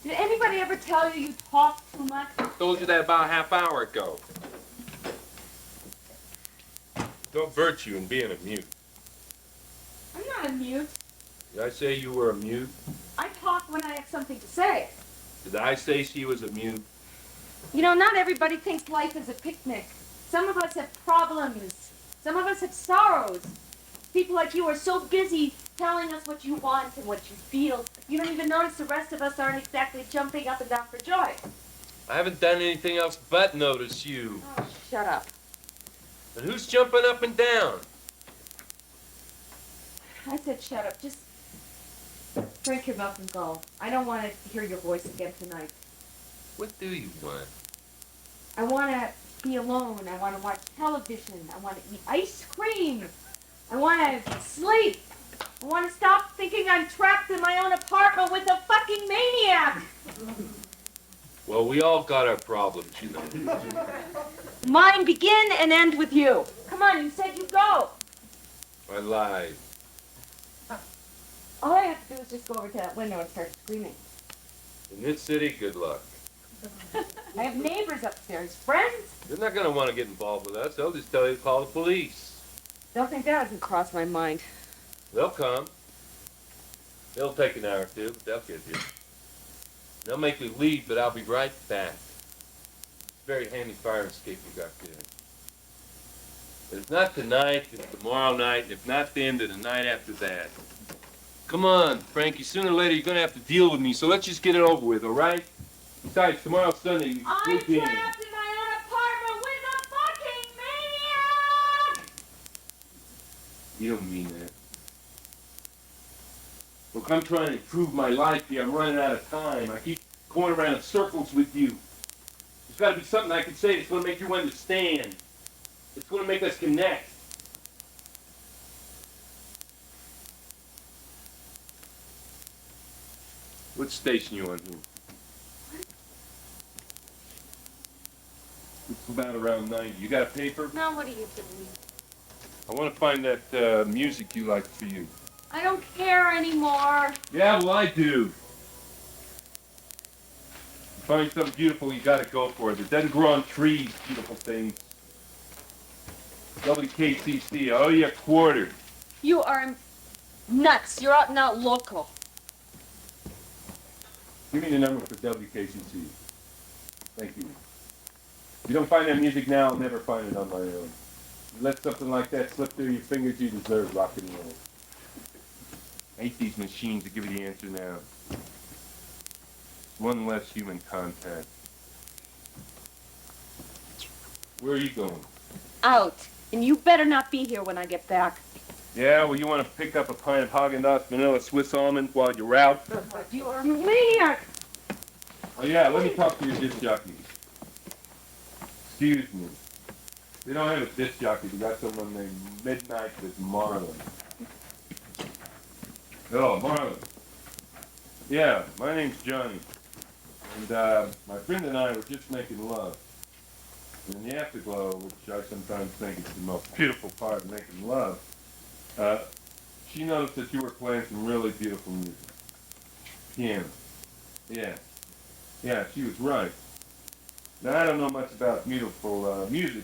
Did anybody ever tell you talk too much? Told you that about a half hour ago. No virtue in being a mute. I'm not a mute. Did I say you were a mute? I talk when I have something to say. Did I say she was a mute? You know, not everybody thinks life is a picnic. Some of us have problems. Some of us have sorrows. People like you are so busy telling us what you want and what you feel, you don't even notice the rest of us aren't exactly jumping up and down for joy. I haven't done anything else but notice you. Oh, shut up. And who's jumping up and down? I said shut up. Just drink your milk and go. I don't want to hear your voice again tonight. What do you want? I want to be alone. I want to watch television. I want to eat ice cream. I want to sleep. I want to stop thinking I'm trapped in my own apartment with a fucking maniac. Well, we all got our problems, you know. Mine begin and end with you. Come on, you said you'd go. I lied. All I have to do is just go over to that window and start screaming. In this city, good luck. I have neighbors upstairs, friends. They're not going to want to get involved with us. They'll just tell you to call the police. Don't think that doesn't cross my mind. They'll come. It'll take an hour or two, but they'll get here. They'll make me leave, but I'll be right back. It's a very handy fire escape you got there. But if not tonight, it's tomorrow night, and if not then, then the night after that. Come on, Frankie, sooner or later you're gonna have to deal with me, so let's just get it over with, all right? Besides, tomorrow's Sunday, you I'm sleep in. trapped in my own apartment with a fucking maniac! You don't mean that. Look, I'm trying to improve my life here. I'm running out of time. I keep going around in circles with you. There's got to be something I can say that's going to make you understand. It's going to make us connect. What station you on here? It's about around 90. You got a paper? Now what are you doing? I want to find that music you like for you. I don't care anymore. Yeah, well, I do. Find something beautiful, you gotta go for it. It doesn't grow on trees, beautiful things. WKCC, I owe you a quarter. You are nuts. You're out and out local. Give me the number for WKCC. Thank you. If you don't find that music now, I'll never find it on my own. You let something like that slip through your fingers, you deserve rock and roll. I hate these machines that give you the answer now. One less human contact. Where are you going? Out. And you better not be here when I get back. Yeah, well, you want to pick up a pint of Haagen-Dazs vanilla Swiss almond while you're out? You are a maniac. Oh, yeah, let me talk to your disc jockey. Excuse me. They don't have a disc jockey. They got someone named Midnight with Marlon. Oh, Marlon. Yeah, my name's Johnny. And my friend and I were just making love. And in the afterglow, which I sometimes think is the most beautiful part of making love, she noticed that you were playing some really beautiful music. Piano. Yeah. Yeah, she was right. Now, I don't know much about beautiful music,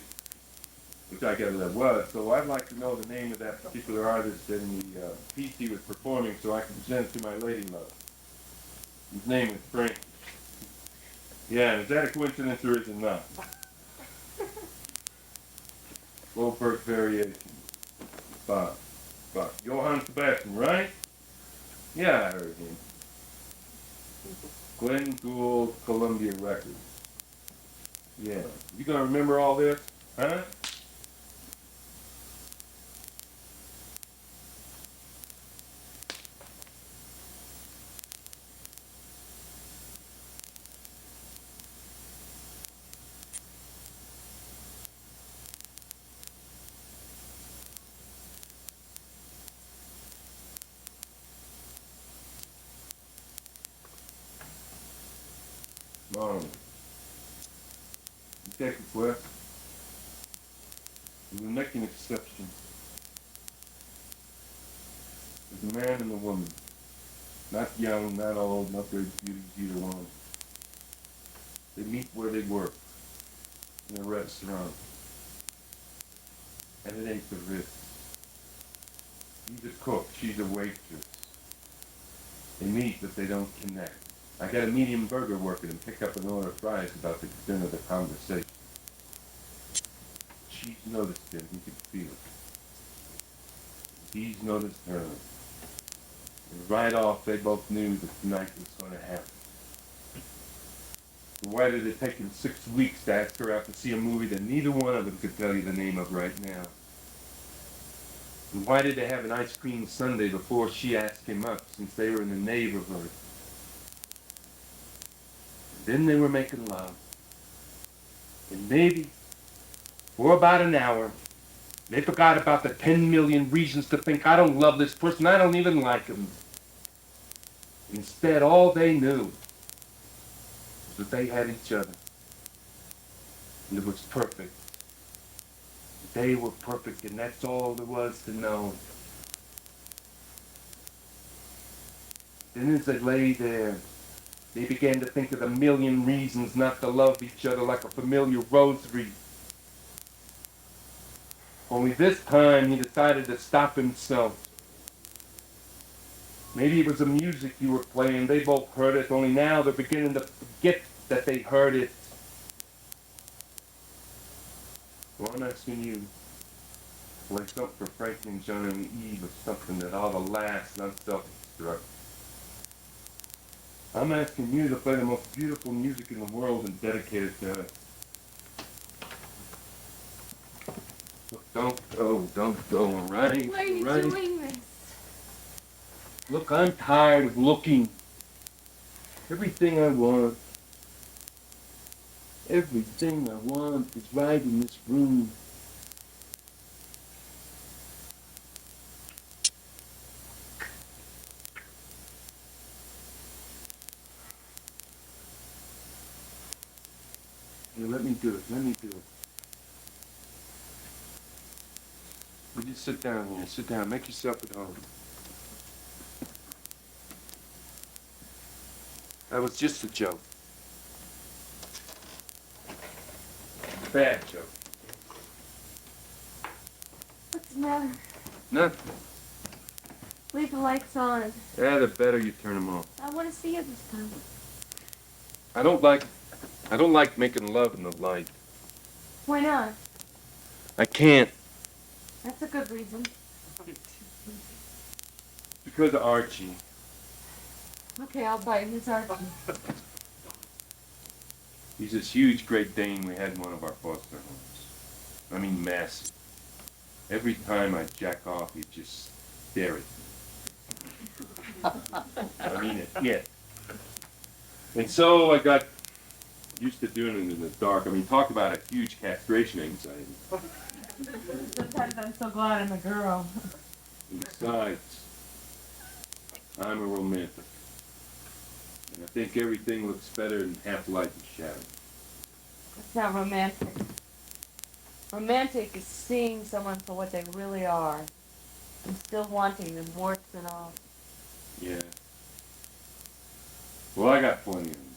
which I gather that was, so I'd like to know the name of that particular artist and the piece he was performing so I can present it to my lady love. His name is Frankie. Yeah, and is that a coincidence or is it not? Goldberg Variation. Bob. Johann Sebastian, right? Yeah, I heard him. Glenn Gould, Columbia Records. Yeah. You gonna remember all this? Huh? Marlon. Detective West. We will make an exception. There's a man and a woman. Not young, not old, not great beauties, either one. They meet where they work. In a restaurant. And it ain't the Ritz. He's a cook, she's a waitress. They meet, but they don't connect. I got a medium burger working and pick up an order of fries about the extent of the conversation. She's noticed him, he could feel it. He's noticed her. And right off, they both knew that tonight was going to happen. So why did it take him 6 weeks to ask her out to see a movie that neither one of them could tell you the name of right now? And why did they have an ice cream sundae before she asked him up, since they were in the neighborhood? Then they were making love. And maybe, for about an hour, they forgot about the 10 million reasons to think I don't love this person, I don't even like him. Instead, all they knew was that they had each other. And it was perfect. They were perfect, and that's all there was to know. Then as they lay there, they began to think of a million reasons not to love each other like a familiar rosary. Only this time he decided to stop himself. Maybe it was the music you were playing. They both heard it, only now they're beginning to forget that they heard it. Well, I'm asking you, play something for Frankie and Johnny on the eve of something that ought to last and unself-destruct. I'm asking you to play the most beautiful music in the world and dedicate it to us. Look, don't go, all right? Why are you All right? doing this? Look, I'm tired of looking. Everything I want is right in this room. Here, let me do it. You just sit down here. Sit down. Make yourself at home. That was just a joke. Bad joke. What's the matter? Nothing. Leave the lights on. Yeah, the better you turn them off. I want to see you this time. I don't like making love in the light. Why not? I can't. That's a good reason. Because of Archie. Okay, I'll bite his Archie. He's this huge Great Dane we had in one of our foster homes. I mean, massive. Every time I jack off, he'd just stare at me. I mean it, yeah. And so I got used to doing it in the dark. I mean, talk about a huge castration anxiety. Sometimes I'm so glad I'm a girl. And besides, I'm a romantic. And I think everything looks better in half light and shadow. That's not romantic. Romantic is seeing someone for what they really are and still wanting them, warts and all. Yeah. Well, I got plenty of them.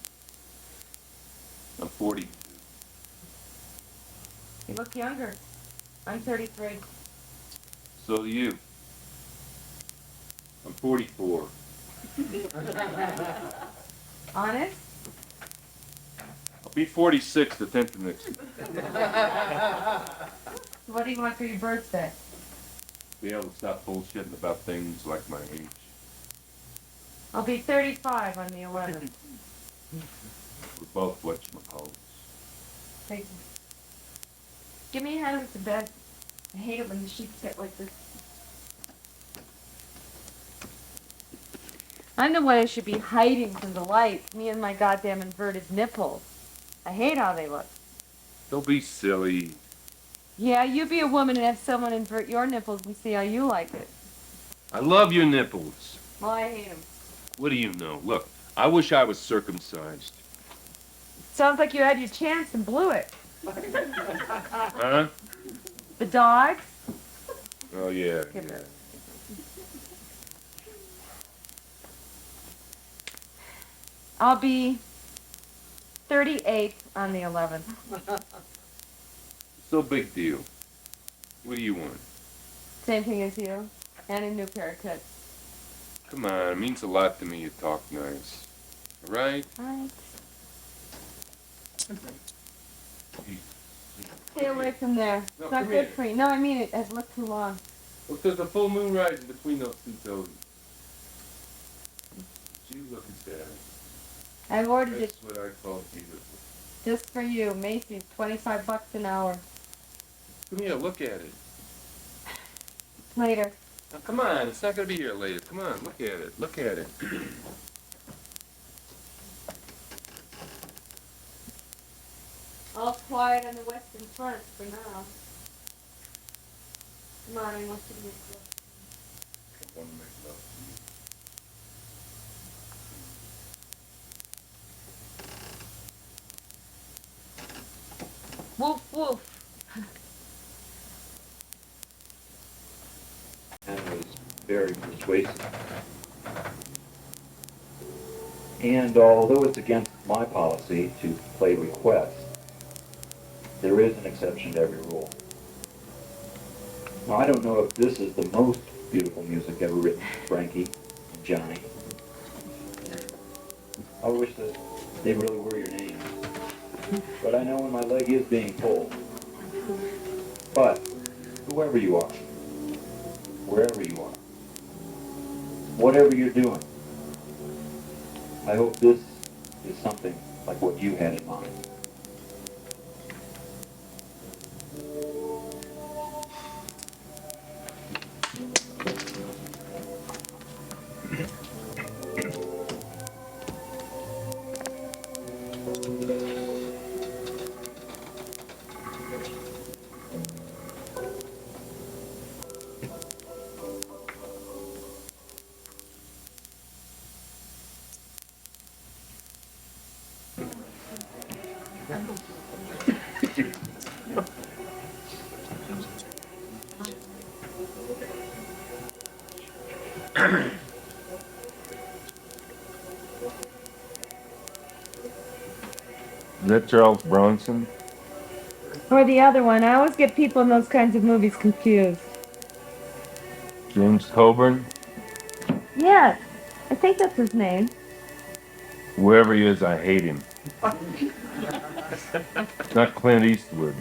I'm 42. You look younger. I'm 33. So do you. I'm 44. Honest? I'll be 46 the 10th of next year. What do you want for your birthday? Be able to stop bullshitting about things like my age. I'll be 35 on the 11th. We're both whatchamacallits. Thank you. Give me a hand with the bed. I hate it when the sheets get like this. I'm the one who should be hiding from the light. Me and my goddamn inverted nipples. I hate how they look. Don't be silly. Yeah, you be a woman and have someone invert your nipples and see how you like it. I love your nipples. Well, I hate them. What do you know? Look, I wish I was circumcised. Sounds like you had your chance and blew it. Huh? The dogs? Oh, yeah. Give it. I'll be 38 on the 11th. So big deal. What do you want? Same thing as you. And a new pair of tits. Come on, it means a lot to me you talk nice. All right? Alright. Stay away from there. No, It's not come good here. for you. No, I mean it. It's looked too long. Well, there's a full moon rising between those two toes. You look at that. I've ordered it That's what I call beautiful. just for you. Macy's, $25 an hour. Come here, look at it. Later. Now, come on, it's not going to be here later. Come on, look at it. Look at it. All quiet on the western front for now. Come on, I want you to make love. I want to make love to you. Woof, woof. And was very persuasive. And although it's against my policy to play requests, there is an exception to every rule. Now, I don't know if this is the most beautiful music ever written, Frankie, Johnny. I wish that they really were your names. But I know when my leg is being pulled. But, whoever you are, wherever you are, whatever you're doing, I hope this is something like what you had in mind. Is that Charles Bronson? Or the other one. I always get people in those kinds of movies confused. James Coburn? Yes, I think that's his name. Whoever he is, I hate him. Not Clint Eastwood.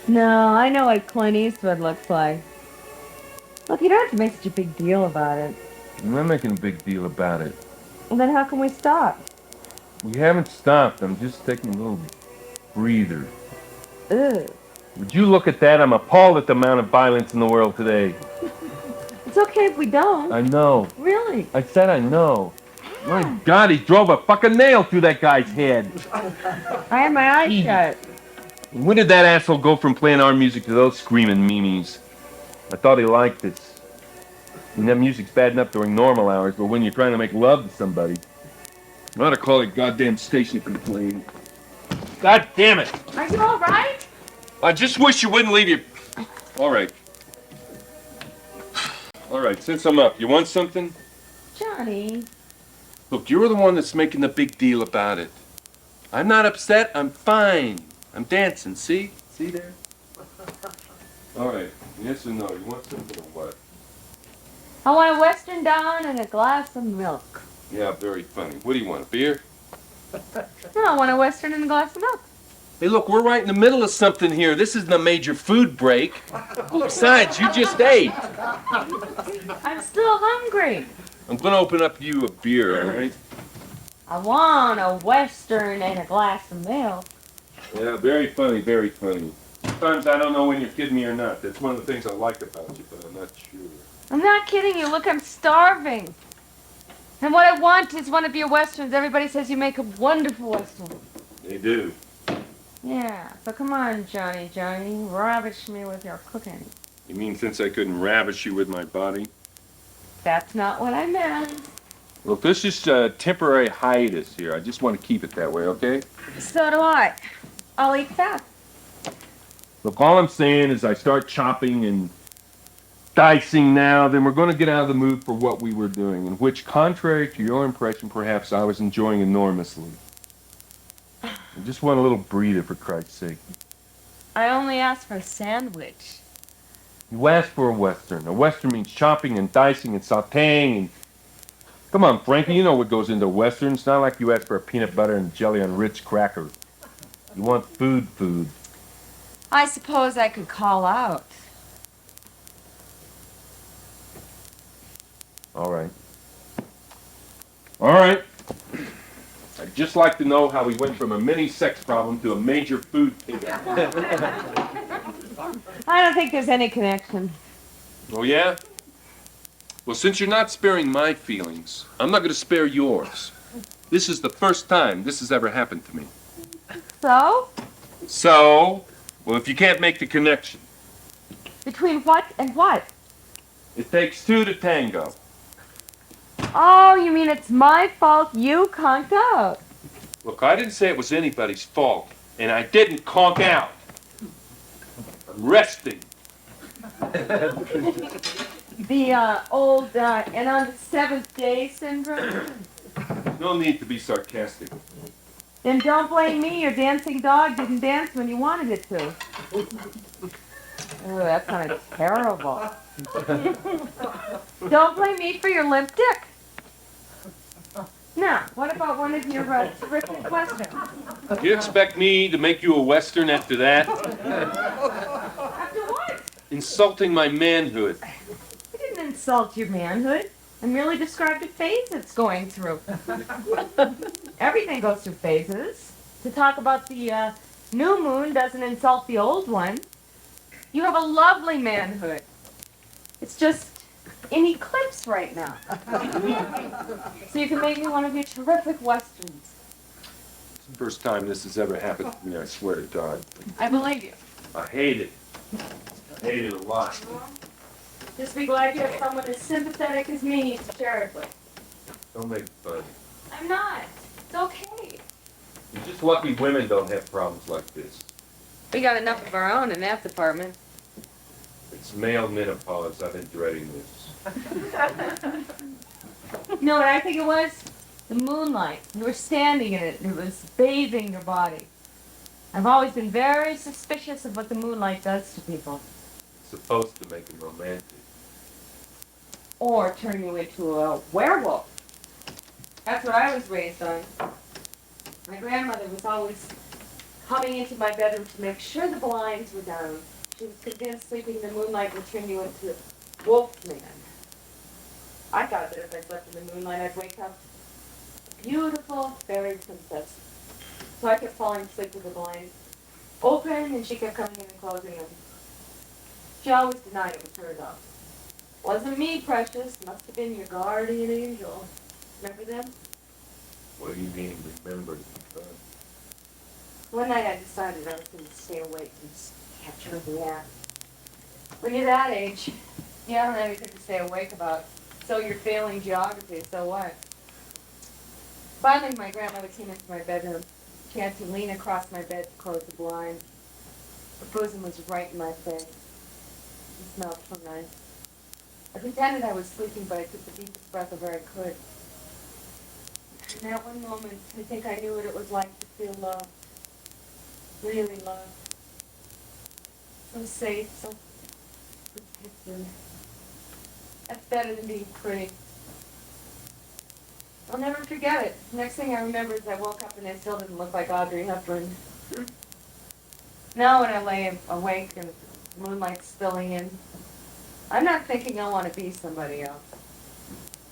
No, I know what Clint Eastwood looks like. Look, you don't have to make such a big deal about it. I'm not making a big deal about it. Well, then how can we stop? We haven't stopped. I'm just taking a little breather. Ugh. Would you look at that? I'm appalled at the amount of violence in the world today. It's okay if we don't. I know. Really? I said I know. My God, he drove a fucking nail through that guy's head. I had my eyes shut. When did that asshole go from playing our music to those screaming memes? I thought he liked this. I mean, that music's bad enough during normal hours, but when you're trying to make love to somebody, you ought to call it goddamn station and complain. God damn it! Are you all right? I just wish you wouldn't leave your... All right. All right, since I'm up, you want something? Johnny. Look, you're the one that's making the big deal about it. I'm not upset. I'm fine. I'm dancing. See? See there? All right. Yes or no? You want something or what? I want a Western Dawn and a glass of milk. Yeah, very funny. What do you want, a beer? No, I want a Western and a glass of milk. Hey, look, we're right in the middle of something here. This isn't a major food break. Besides, you just ate. I'm still hungry. I'm going to open up you a beer, all right? I want a Western and a glass of milk. Yeah, very funny, very funny. Sometimes I don't know when you're kidding me or not. That's one of the things I like about you, but I'm not sure. I'm not kidding you. Look, I'm starving. And what I want is one of your Westerns. Everybody says you make a wonderful Western. They do. Yeah, so come on, Johnny, ravish me with your cooking. You mean since I couldn't ravish you with my body? That's not what I meant. Look, this is a temporary hiatus here. I just want to keep it that way, okay? So do I. I'll eat that. Look, all I'm saying is I start chopping and dicing now, then we're going to get out of the mood for what we were doing, in which, contrary to your impression, perhaps I was enjoying enormously. I just want a little breather, for Christ's sake. I only asked for a sandwich. You asked for a Western. A Western means chopping and dicing and sauteing and... Come on, Frankie, you know what goes into a Western. It's not like you asked for a peanut butter and jelly on Ritz cracker. You want food. I suppose I could call out. All right. All right. I'd just like to know how we went from a mini sex problem to a major food pig. I don't think there's any connection. Oh, yeah? Well, since you're not sparing my feelings, I'm not going to spare yours. This is the first time this has ever happened to me. So? So, well, if you can't make the connection, Between what and what? It takes two to tango. Oh, you mean it's my fault you conked out? look, I didn't say it was anybody's fault, and I didn't conk out. I'm resting. The old and on the seventh day syndrome? No need to be sarcastic. Then don't blame me. Your dancing dog didn't dance when you wanted it to. Oh, that sounded terrible. Don't blame me for your limp dick. Now, what about one of your terrific westerns? You expect me to make you a Western after that? After what? Insulting my manhood. I didn't insult your manhood. I merely described a phase it's going through. Everything goes through phases. To talk about the new moon doesn't insult the old one. You have a lovely manhood. It's just in eclipse right now. So you can make me one of your terrific westerns. It's the first time this has ever happened to me, I swear to God. I believe you. I hate it. I hate it a lot. Just be glad you have someone as sympathetic as me to share it with. Don't make fun. I'm not. It's okay. You're just lucky women don't have problems like this. We got enough of our own in that department. It's male menopause. I've been dreading this. You know what I think it was? The moonlight. You were standing in it, and it was bathing your body. I've always been very suspicious of what the moonlight does to people. It's supposed to make them romantic. Or turn you into a werewolf. That's what I was raised on. My grandmother was always coming into my bedroom to make sure the blinds were down. She was convinced sleeping in the moonlight would turn you into a wolf man. I thought that if I slept in the moonlight, I'd wake up a beautiful fairy princess. So I kept falling asleep with the blinds open, and she kept coming in and closing them. She always denied it was her, though. Wasn't me, precious. Must have been your guardian angel. Remember them? What do you mean, remember? One night I decided I was going to stay awake and just catch her in the act. When you're that age, you don't have anything to stay awake about. So you're failing geography, so what? Finally, my grandmother came into my bedroom. She had to lean across my bed to close the blind. Her bosom was right in my face. It smelled so nice. I pretended I was sleeping, but I took the deepest breath of air I could. In that one moment, I think I knew what it was like to feel love. Really love. So safe, so protected. That's better than being pretty. I'll never forget it. Next thing I remember is I woke up and I still didn't look like Audrey Hepburn. Now when I lay awake and moonlight's spilling in, I'm not thinking I want to be somebody else.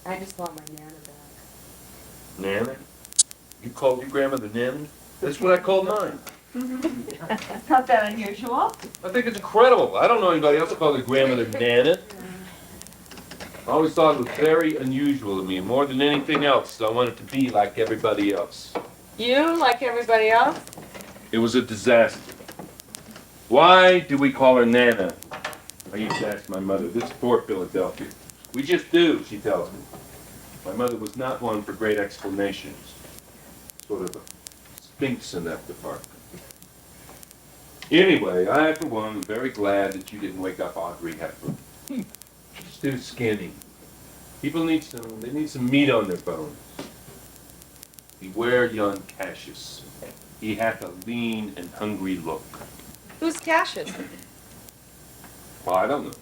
I just want my Nana back. Nana? You called your grandmother Nana? That's what I called mine. It's not that unusual. I think it's incredible. I don't know anybody else who called their grandmother Nana. I always thought it was very unusual to me, and more than anything else, I wanted to be like everybody else. You, like everybody else? It was a disaster. Why do we call her Nana? I used to ask my mother. This is poor Philadelphia. We just do, she tells me. My mother was not one for great explanations. Sort of a sphinx in that department. Anyway, I, for one, am very glad that you didn't wake up Audrey Hepburn. She's too skinny. People need some meat on their bones. Beware young Cassius. He hath a lean and hungry look. Who's Cassius? Well, I don't know.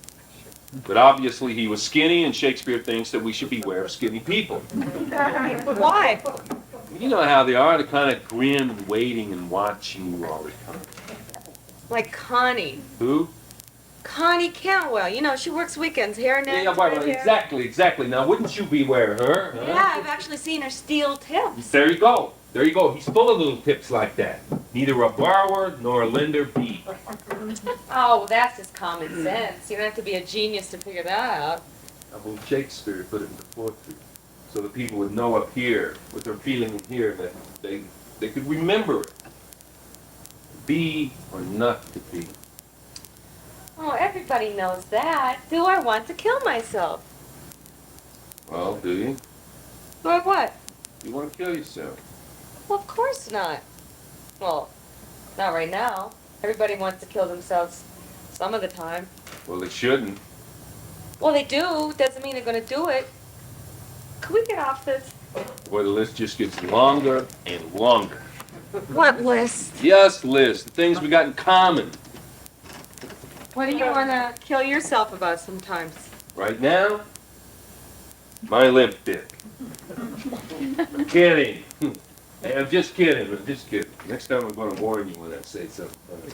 But obviously he was skinny, and Shakespeare thinks that we should beware of skinny people. Why? You know how they are, they're kind of grim and waiting and watching you all the time. Like Connie. Who? Connie Cantwell. You know, she works weekends here and there. Yeah, exactly. Now, wouldn't you beware her? Huh? Yeah, I've actually seen her steal tips. There you go. There you go. He's full of little tips like that. Neither a borrower nor a lender be. Oh, that's just common sense. You don't have to be a genius to figure that out. Well, Shakespeare put it into poetry, so that people would know up here, what they're feeling in here, that they could remember it. Be or not to be. Oh, everybody knows that. Do I want to kill myself? Well, do you? Do I what? You want to kill yourself? Well, of course not. Well, not right now. Everybody wants to kill themselves some of the time. Well, they shouldn't. Well, they do. Doesn't mean they're going to do it. Can we get off this? Boy, the list just gets longer and longer. What list? Yes, Liz, the things we got in common. What do you want to kill yourself about sometimes? Right now, my limp dick. I'm kidding. Hey, I'm just kidding. I'm just kidding. Next time I'm going to warn you when I say something funny.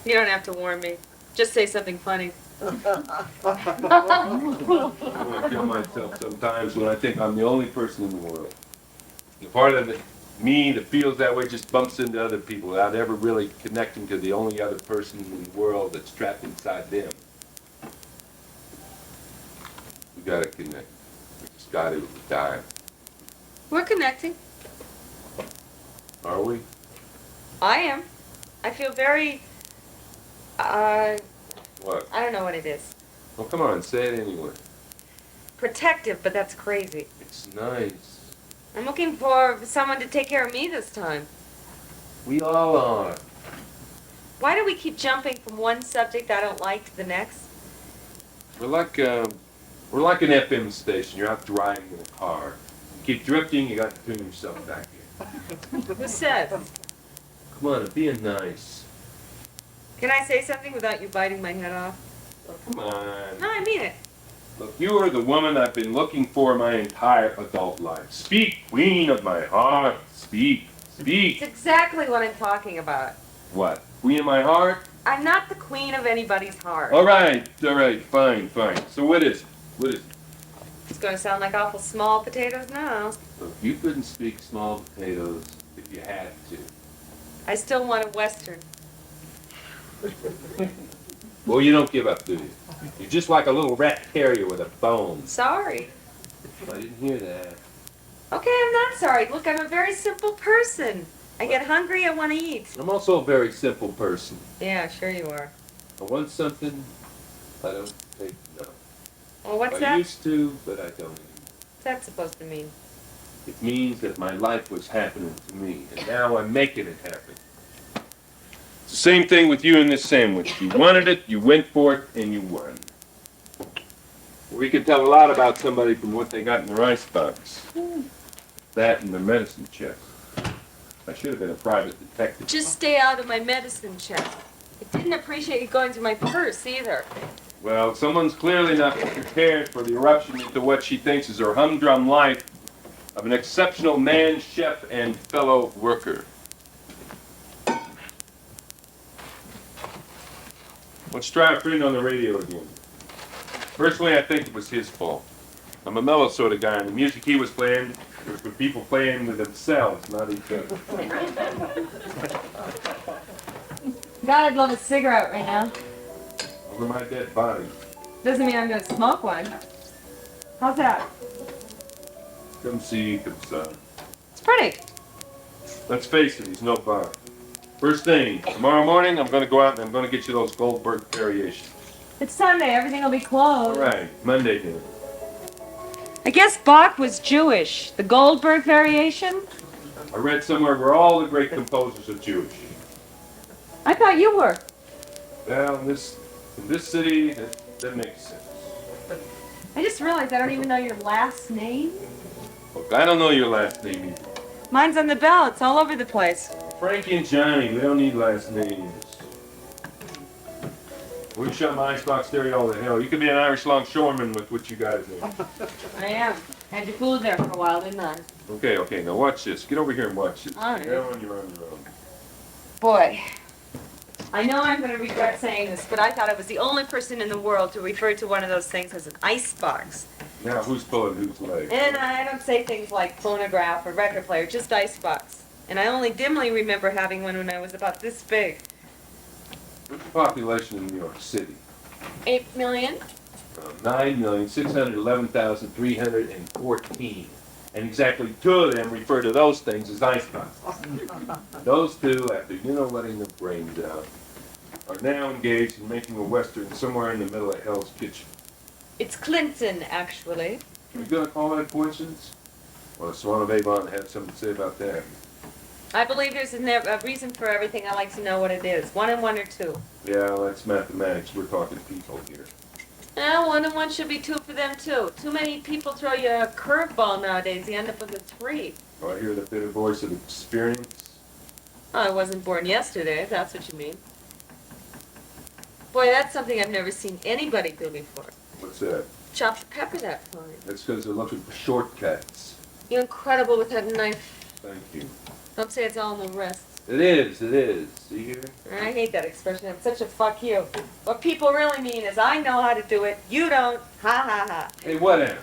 You don't have to warn me. Just say something funny. I want to kill myself sometimes when I think I'm the only person in the world. The part of me that feels that way just bumps into other people without ever really connecting to the only other person in the world that's trapped inside them. We gotta connect. We just gotta die. We're connecting. Are we? I am. I feel very, I What? don't know what it is. Well, come on, say it anyway. Protective, but that's crazy. It's nice. I'm looking for someone to take care of me this time. We all are. Why do we keep jumping from one subject I don't like to the next? We're like an FM station. You're out driving in a car. You keep drifting, you got to tune yourself back in. Who says? Come on, being nice. Can I say something without you biting my head off? Oh, come on. No, I mean it. Look, you are the woman I've been looking for my entire adult life. Speak, queen of my heart. Speak, It's speak. exactly what I'm talking about. What? Queen of my heart? I'm not the queen of anybody's heart. All right, fine. So what is it? What is it? It's going to sound like awful small potatoes now. Look, you couldn't speak small potatoes if you had to. I still want a Western. Well, you don't give up, do you? You're just like a little rat terrier with a bone. Sorry. I didn't hear that. Okay, I'm not sorry. Look, I'm a very simple person. I get hungry, I want to eat. I'm also a very simple person. Yeah, sure you are. I want something, I don't take no. Well, what's I that? used to, but I don't anymore. What's that supposed to mean? It means that my life was happening to me, and now I'm making it happen. It's the same thing with you and this sandwich. You wanted it, you went for it, and you won. We can tell a lot about somebody from what they got in their icebox. That and their medicine chest. I should have been a private detective. Just stay out of my medicine chest. I didn't appreciate you going through my purse either. Well, someone's clearly not prepared for the eruption into what she thinks is her humdrum life of an exceptional man, chef, and fellow worker. Let's try a friend on the radio again. Personally, I think it was his fault. I'm a mellow sort of guy, and the music he was playing was for people playing with themselves, not each other. God, I'd love a cigarette right now. Over my dead body. Doesn't mean I'm gonna smoke one. How's that? Come see, come son. It's pretty. Let's face it, he's no fun. First thing, tomorrow morning, I'm going to go out and I'm going to get you those Goldberg variations. It's Sunday. Everything will be closed. All right, Monday then. I guess Bach was Jewish. The Goldberg variation? I read somewhere where all the great composers are Jewish. I thought you were. Well, in this city, that makes sense. I just realized I don't even know your last name. Look, I don't know your last name either. Mine's on the bell. It's all over the place. Frankie and Johnny, we don't need last names. We shut my icebox stereo all the hell. You could be an Irish longshoreman with what you guys do. I am. Had you fooled there for a while, didn't I? Okay, now watch this. Get over here and watch this. All right. You're on your own. Boy. I know I'm going to regret saying this, but I thought I was the only person in the world to refer to one of those things as an icebox. Now, who's pulling whose leg? And I don't say things like phonograph or record player, just icebox. And I only dimly remember having one when I was about this big. What's the population in New York City? 8 million? 9,611,314. And exactly 2 of them refer to those things as iceboxes. Those 2, after letting their brains out, are now engaged in making a Western somewhere in the middle of Hell's Kitchen. It's Clinton, actually. Are you going to call that a coincidence? Well, Swan of Avon had something to say about that. I believe there's a reason for everything. I like to know what it is. 1 and 1 or 2. Yeah, that's mathematics. We're talking people here. 1 and 1 should be 2 for them, too. Too many people throw you a curveball nowadays. You end up with a 3. Oh, I hear the bitter voice of experience. Oh, I wasn't born yesterday, if that's what you mean. Boy, that's something I've never seen anybody do before. What's that? Chop the pepper that fine. That's because they're looking for shortcuts. You're incredible with that knife. Thank you. Don't say it's all in the wrist. It is, it is. See here? I hate that expression. It's such a fuck you. What people really mean is I know how to do it, you don't. Ha ha ha. Hey, whatever.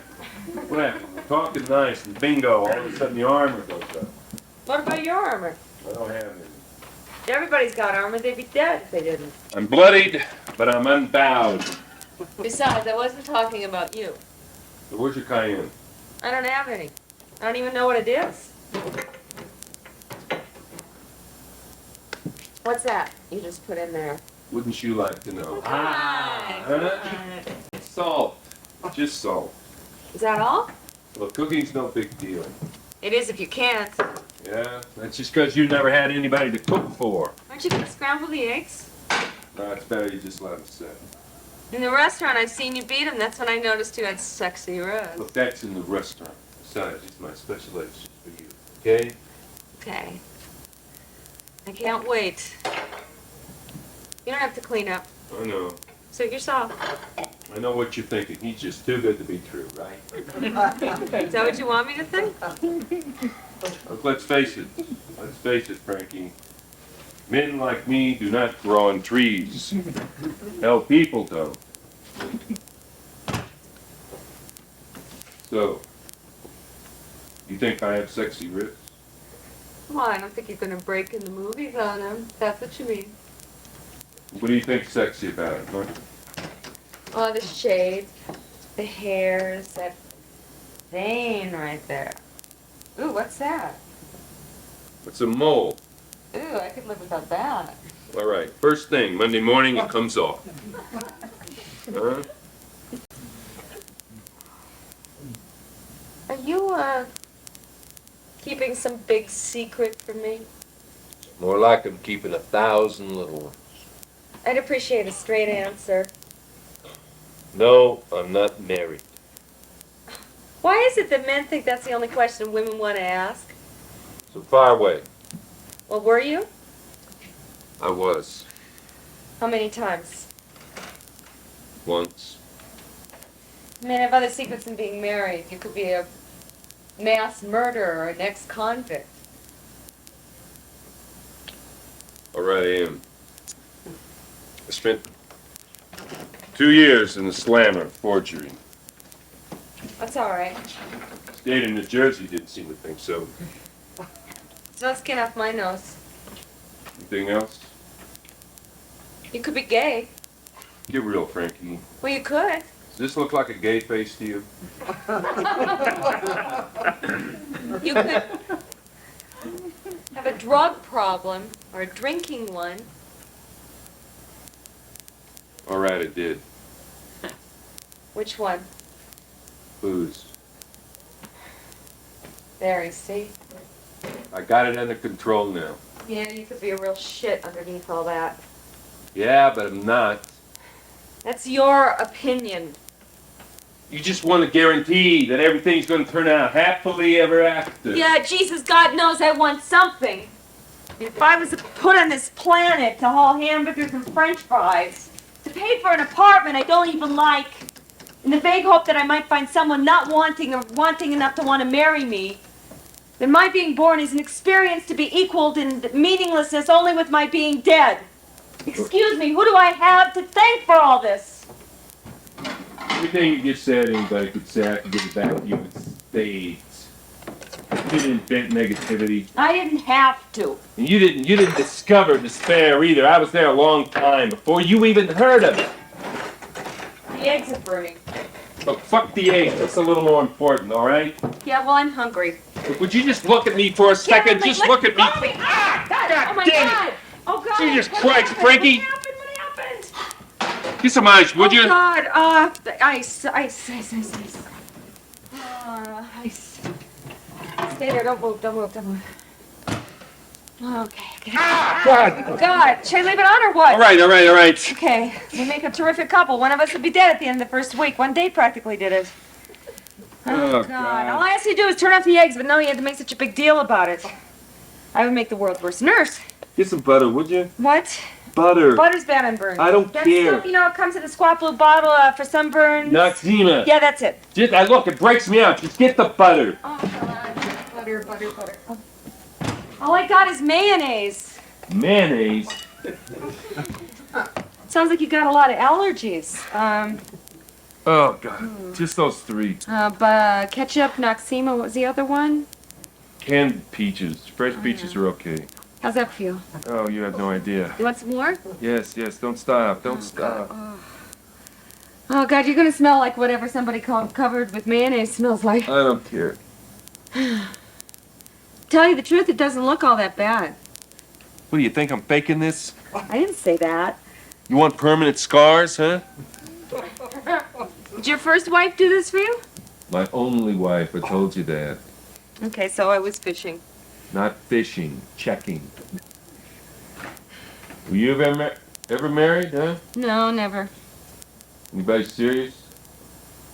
Whatever. Talking nice and bingo, all of a sudden the armor goes up. What about your armor? I don't have any. Everybody's got armor. They'd be dead if they didn't. I'm bloodied, but I'm unbowed. Besides, I wasn't talking about you. So where's your cayenne? I don't have any. I don't even know what it is. What's that you just put in there? Wouldn't you like to know? Huh? Salt. Just salt. Is that all? Well, cooking's no big deal. It is if you can't. Yeah? That's just because you never had anybody to cook for. Aren't you gonna scramble the eggs? No, it's better you just let them sit. In the restaurant, I've seen you beat them. That's when I noticed you had sexy ribs. Look, that's in the restaurant. Besides, it's my special edge for you. Okay? Okay. I can't wait. You don't have to clean up. I know. Suit yourself. I know what you're thinking. He's just too good to be true, right? Is that what you want me to think? Look, let's face it. Let's face it, Frankie. Men like me do not grow on trees. Hell, people don't. So, you think I have sexy ribs? Well, I don't think you're gonna break in the movies on them. That's what you mean. What do you think's sexy about it, huh? Oh, the shape, the hairs, that vein right there. Ooh, what's that? It's a mole. Ooh, I could live without that. All right. First thing, Monday morning, it comes off. Huh? Are you, keeping some big secret from me? More like I'm keeping 1,000 little ones. I'd appreciate a straight answer. No, I'm not married. Why is it that men think that's the only question women want to ask? So far away. Well, were you? I was. How many times? Once. I mean, I have other secrets than being married. You could be a mass murderer or an ex-convict. All right, I am. I spent 2 years in the slammer forgery. That's all right. State of New Jersey didn't seem to think so. It's no skin off my nose. Anything else? You could be gay. Get real, Frankie. Well, you could. Does this look like a gay face to you? You could have a drug problem or a drinking one. All right, I did. Which one? Booze. There, you see? I got it under control now. Yeah, you could be a real shit underneath all that. Yeah, but I'm not. That's your opinion. You just want to guarantee that everything's going to turn out happily ever after. Yeah, Jesus, God knows I want something. If I was put on this planet to haul hamburgers and french fries, to pay for an apartment I don't even like, in the vague hope that I might find someone not wanting or wanting enough to want to marry me, then my being born is an experience to be equaled in meaninglessness only with my being dead. Excuse me, who do I have to thank for all this? Everything you just said, anybody could say. I can give it back to you in spades. You didn't invent negativity. I didn't have to. And you didn't discover despair either. I was there a long time before you even heard of it. The eggs are burning. But fuck the eggs. That's a little more important, all right? Yeah, well, I'm hungry. Look, would you just look at me for a second? Just look at me. Ah! God, oh my damn it. God! Oh God! Jesus What Christ, happened? Frankie. What happened? What happened? Get some ice, would Oh you? God! Ice. Ice. Ice. Stay there. Don't move. Okay. God. God, should I leave it on or what? All right. Okay, we make a terrific couple. One of us would be dead at the end of the first week. One date practically did it. Oh, God. God. All I asked you to do is turn off the eggs, but no, you had to make such a big deal about it. I would make the world's worst nurse. Get some butter, would you? What? Butter. Butter's bad on burns. I don't That care. stuff, you know, it comes in a squat blue bottle for sunburns. Noxema. Yeah, that's it. Look, it breaks me out. Just get the butter. Oh, God. butter. All I got is mayonnaise. Mayonnaise? Sounds like you got a lot of allergies. Oh, God. Just those three. Ketchup, Noxema, what was the other one? Canned peaches. Fresh peaches are okay. How's that feel? Oh, you have no idea. You want some more? Yes, don't stop. Don't stop. Oh, God, you're gonna smell like whatever somebody covered with mayonnaise smells like. I don't care. Tell you the truth, it doesn't look all that bad. What do you think, I'm faking this? I didn't say that. You want permanent scars, huh? Did your first wife do this for you? My only wife, I told you that. Okay, so I was fishing. Not fishing, checking. Were you ever married, huh? No, never. Anybody serious?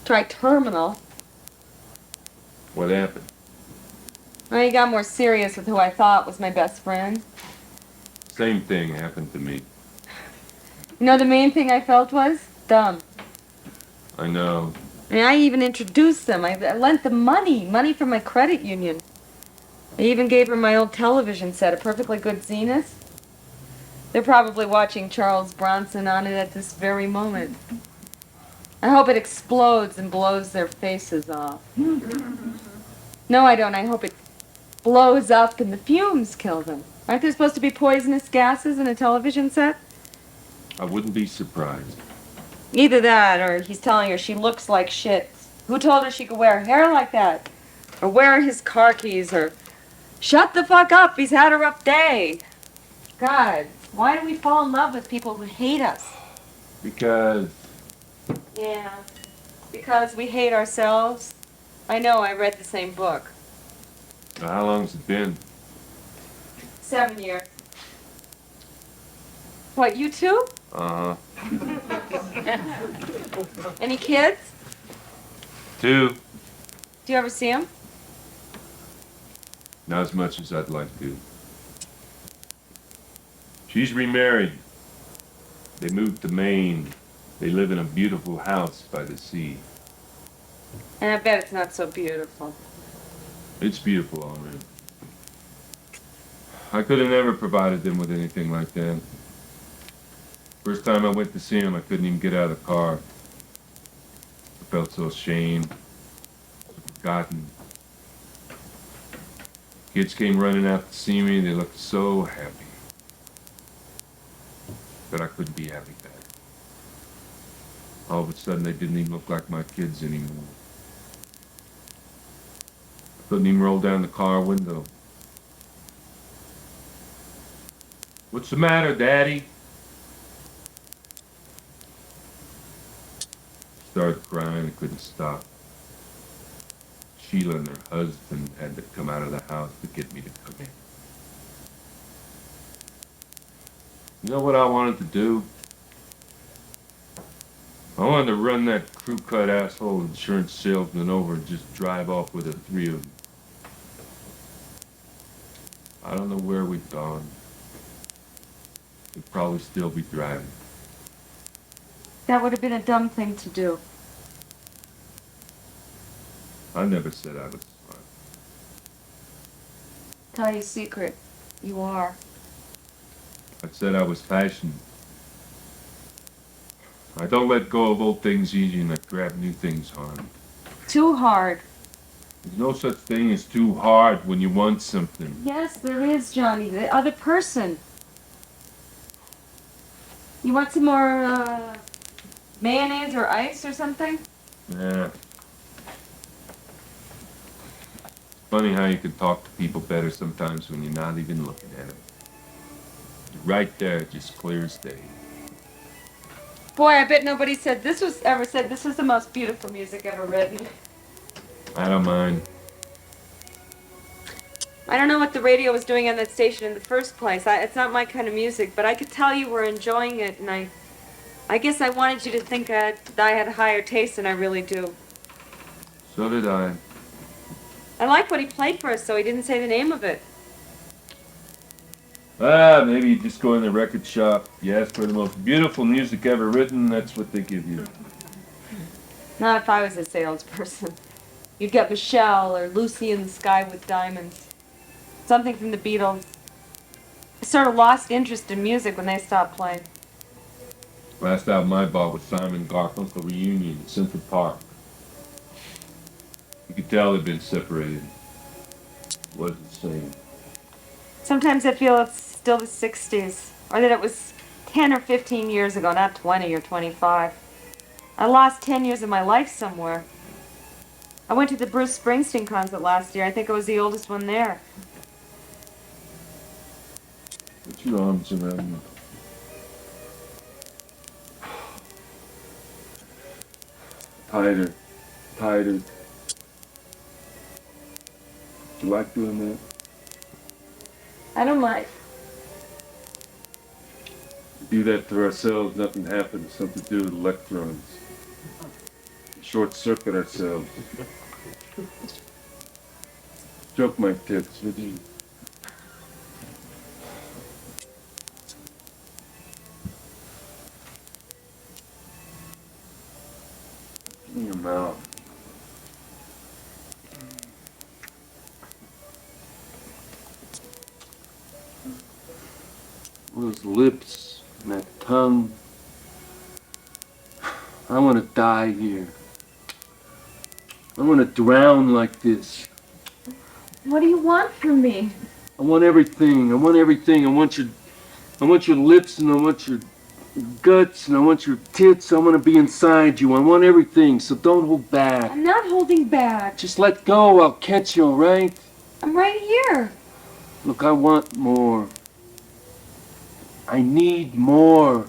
Try terminal. What happened? Well, he got more serious with who I thought was my best friend. Same thing happened to me. You know, the main thing I felt was dumb. I know. I mean, I even introduced them. I lent them money from my credit union. I even gave her my old television set, a perfectly good Zenith. They're probably watching Charles Bronson on it at this very moment. I hope it explodes and blows their faces off. No, I don't. I hope it blows up and the fumes kill them. Aren't there supposed to be poisonous gases in a television set? I wouldn't be surprised. Either that, or he's telling her she looks like shit. Who told her she could wear hair like that? Or wear his car keys, or shut the fuck up, he's had a rough day. God, why do we fall in love with people who hate us? Because Yeah, because we hate ourselves. I know, I read the same book. how long's it been? 7 years. What, you too? Uh-huh. Any kids? 2. Do you ever see them? Not as much as I'd like to. She's remarried. They moved to Maine. They live in a beautiful house by the sea. And I bet it's not so beautiful. It's beautiful, all right. I could have never provided them with anything like that. First time I went to see him, I couldn't even get out of the car. I felt so ashamed, forgotten. Kids came running out to see me. They looked so happy. But I couldn't be happy back. All of a sudden, they didn't even look like my kids anymore. I couldn't even roll down the car window. What's the matter, Daddy? Started crying and couldn't stop. Sheila and her husband had to come out of the house to get me to come in. You know what I wanted to do? I wanted to run that crew-cut asshole insurance salesman over and just drive off with the 3 of them. I don't know where we've gone. We'd probably still be driving. That would have been a dumb thing to do. I never said I was smart. Tell you a secret. You are. I said I was fashioned. I don't let go of old things easy and I grab new things hard. Too hard. There's no such thing as too hard when you want something. Yes, there is, Johnny. The other person. You want some more, mayonnaise or ice or something? Yeah. Funny how you can talk to people better sometimes when you're not even looking at them. Right there, just clear as day. Boy, I bet nobody ever said this was the most beautiful music ever written. I don't mind. I don't know what the radio was doing on that station in the first place. It's not my kind of music, but I could tell you were enjoying it, and I guess I wanted you to think that I had a higher taste than I really do. So did I. I like what he played for us, so he didn't say the name of it. Maybe you just go in the record shop, you ask for the most beautiful music ever written, that's what they give you. Not if I was a salesperson. You'd get Michelle or Lucy in the Sky with Diamonds. Something from the Beatles. I sort of lost interest in music when they stopped playing. Last album I bought was Simon Garfunkel Reunion in Central Park. You could tell they'd been separated. It wasn't the same. Sometimes I feel it's still the 60s, or that it was 10 or 15 years ago, not 20 or 25. I lost 10 years of my life somewhere. I went to the Bruce Springsteen concert last year. I think I was the oldest one there. Put your arms around me. Tighter. Tighter. You like doing that? I don't mind. Do that to ourselves, nothing happens. Something to do with electrons. Short circuit ourselves. Stroke my tips, would you? In your mouth. Those lips and that tongue. I want to die here. I want to drown like this. What do you want from me? I want everything. I want everything. I want your lips, and I want your guts, and I want your tits. I want to be inside you. I want everything. So don't hold back. I'm not holding back. Just let go. I'll catch you, all right? I'm right here. Look, I want more. I need more.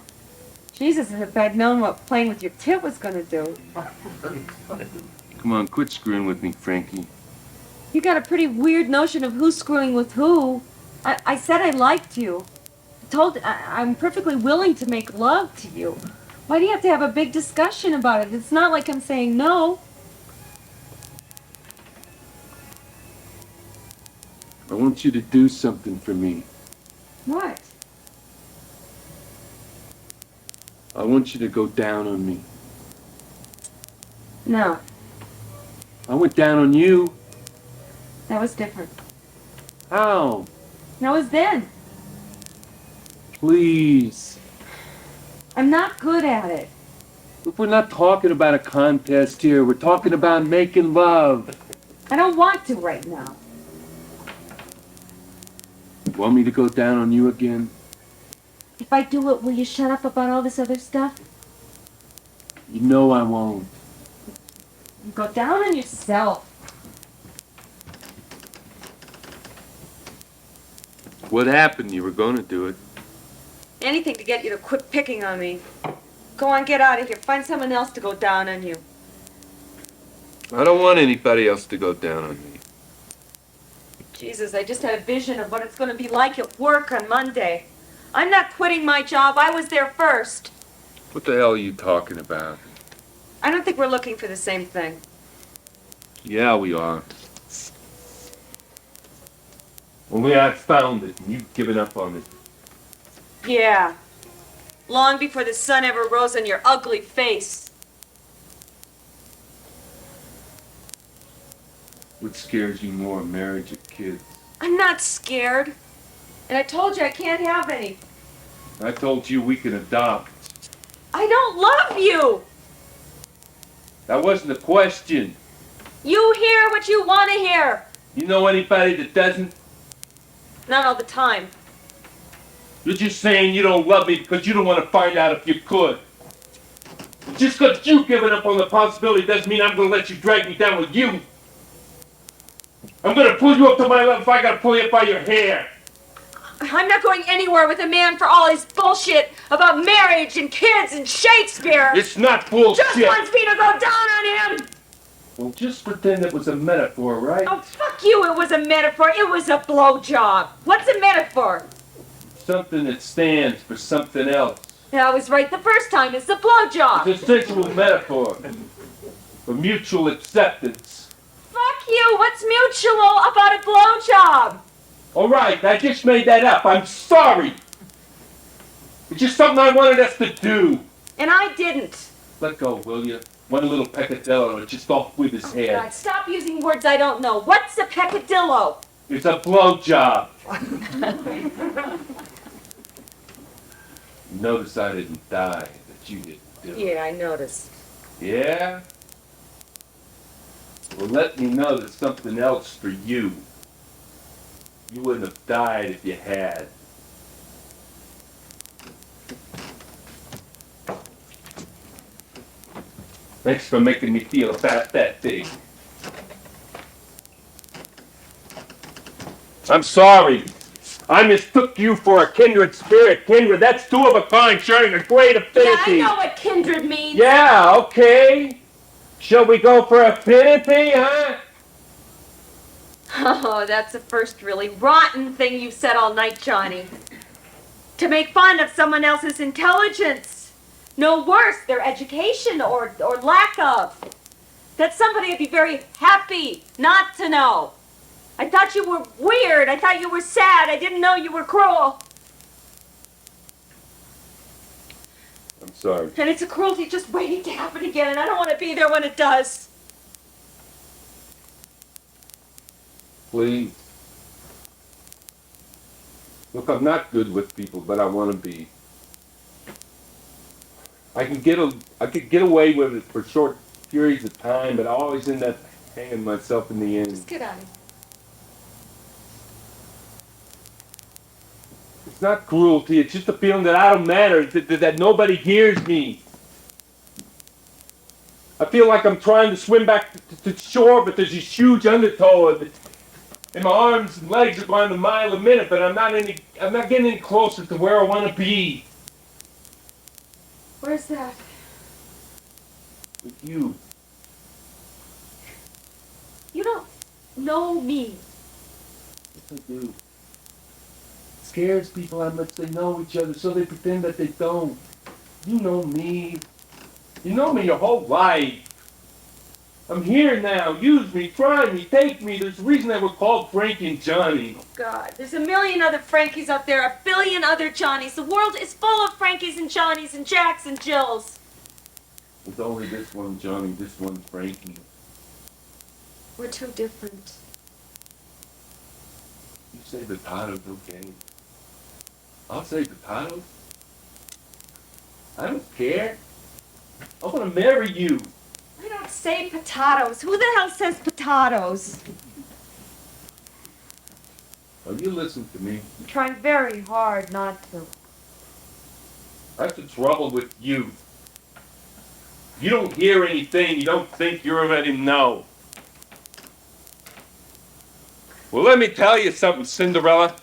Jesus, if I'd known what playing with your tit was going to do. Come on, quit screwing with me, Frankie. You got a pretty weird notion of who's screwing with who. I said I liked you. I'm perfectly willing to make love to you. Why do you have to have a big discussion about it? It's not like I'm saying no. I want you to do something for me. What? I want you to go down on me. No, I went down on you. that was different. How? That was then. Please. I'm not good at it. Look, we're not talking about a contest here. We're talking about making love. I don't want to right now. Want me to go down on you again? If I do it, will you shut up about all this other stuff? You know I won't. Go down on yourself. What happened? You were going to do it. Anything to get you to quit picking on me. Go on, get out of here. Find someone else to go down on you. I don't want anybody else to go down on me. Jesus, I just had a vision of what it's going to be like at work on Monday. I'm not quitting my job. I was there first. What the hell are you talking about? I don't think we're looking for the same thing. Yeah, we are. Only I found it, and you've given up on it. Yeah. Long before the sun ever rose on your ugly face. What scares you more, marriage or kids? I'm not scared. And I told you I can't have any. I told you we can adopt. I don't love you. That wasn't a question. You hear what you want to hear. You know anybody that doesn't? Not all the time. You're just saying you don't love me because you don't want to find out if you could. Just because you've given up on the possibility doesn't mean I'm going to let you drag me down with you. I'm going to pull you up to my level if I got to pull you up by your hair. I'm not going anywhere with a man for all his bullshit about marriage and kids and Shakespeare. It's not bullshit. Just wants me to go down on him. Well, just pretend it was a metaphor, right? Oh, fuck you. It was a metaphor. It was a blowjob. What's a metaphor? Something that stands for something else. Yeah, I was right the first time. It's a blowjob. It's a sensual metaphor for mutual acceptance. Fuck you. What's mutual about a blowjob? All right, I just made that up. I'm sorry. It's just something I wanted us to do. And I didn't. Let go, will you? one little peccadillo just off with his head. God, stop using words I don't know. What's a peccadillo? It's a blowjob. Notice I didn't die, that you didn't do it. Yeah, I noticed. Yeah? Well, let me know there's something else for you. You wouldn't have died if you had. Thanks for making me feel about that thing. I'm sorry. I mistook you for a kindred spirit. Kindred, that's two of a kind sharing a great affinity. Yeah, I know what kindred means. Yeah, okay. Shall we go for affinity, huh? Oh, that's the first really rotten thing you've said all night, Johnny. To make fun of someone else's intelligence. No worse, their education or lack of. That somebody would be very happy not to know. I thought you were weird. I thought you were sad. I didn't know you were cruel. I'm sorry. And it's a cruelty just waiting to happen again, and I don't want to be there when it does. Please. Look, I'm not good with people, but I want to be. I could get away with it for short periods of time, but I always end up hanging myself in the end. Just get out of here. It's not cruelty, it's just a feeling that I don't matter, that nobody hears me. I feel like I'm trying to swim back to shore, but there's this huge undertow, and my arms and legs are going a mile a minute, but I'm not getting any closer to where I want to be. Where's that? With you. You don't know me. Yes, I do. It scares people how much they know each other, so they pretend that they don't. You know me. You know me your whole life. I'm here now. Use me, try me, take me. There's a reason that we're called Frankie and Johnny. God, there's a million other Frankies out there, a billion other Johnnies. The world is full of Frankies and Johnnies and Jacks and Jills. There's only this one Johnny, this one Frankie. We're too different. You say potatoes, okay? I'll say potatoes. I don't care. I want to marry you. I don't say potatoes. Who the hell says potatoes? Now you listen to me. I'm trying very hard not to. That's the trouble with you. You don't hear anything. You don't think you already know. Well, let me tell you something, Cinderella.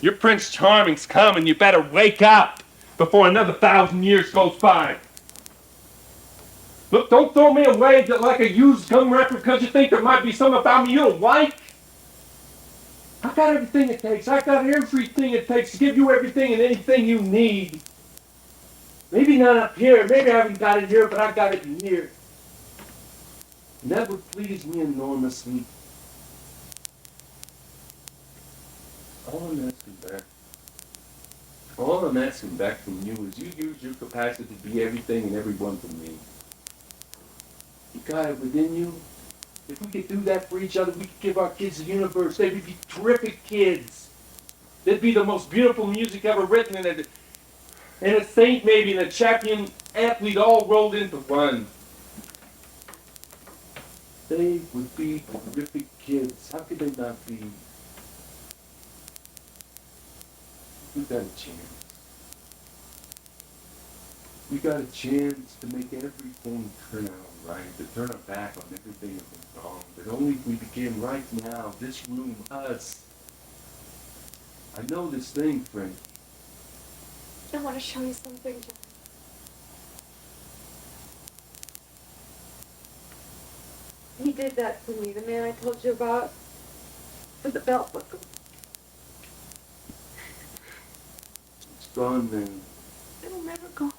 Your Prince Charming's coming. You better wake up before another 1,000 years goes by. Look, don't throw me away like a used gun wrapper because you think there might be something about me you don't like. I've got everything it takes. I've got everything it takes to give you everything and anything you need. Maybe not up here. Maybe I haven't got it here, but I got it in here. And that would please me enormously. All I'm asking back from you is you use your capacity to be everything and everyone for me. You got it within you. If we could do that for each other, we could give our kids the universe. They would be terrific kids. They'd be the most beautiful music ever written, and a saint maybe, and a champion athlete all rolled into one. They would be terrific kids. How could they not be? We got a chance. We got a chance to make everything turn out right, to turn our back on everything that went wrong. But only if we begin right now, this room, us. I know this thing, Frank. I want to show you something, John. He did that for me, the man I told you about with the belt buckle. It's gone, man. It'll never go.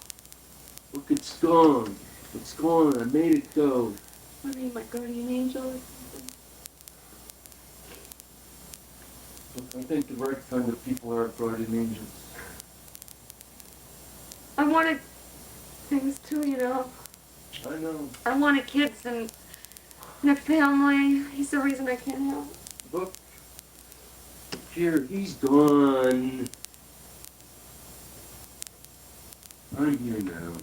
Look, it's gone. It's gone. I made it go. What are you, my guardian angel or something? Look, I think the right kind of people are guardian angels. I wanted things too, you know. I know. I wanted kids and a family. He's the reason I can't help. Look, here, he's gone. I'm here now.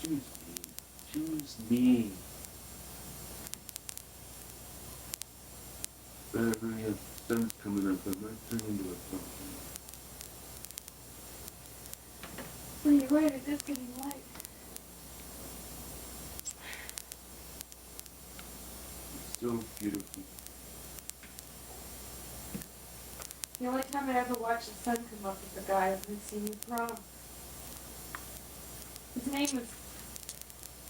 Choose me. Choose me. Better hurry up. The sun's coming up. I might turn into a pumpkin. Wait, it is getting light. It's so beautiful. The only time I ever watched the sun come up was the guy who'd seen me prom. His name was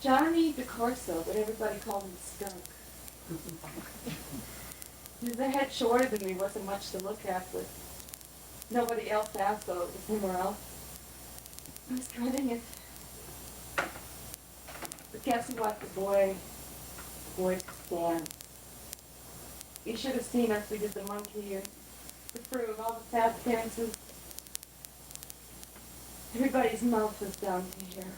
Johnny DeCorso, but everybody called him Skunk. He was a head shorter than me, wasn't much to look at, but nobody else asked, so it was somewhere else. I was dreading it. But guess what? The boy could stand. You should have seen us. We did the monkey and the fruit, all the fast dances. Everybody's mouth was down to here.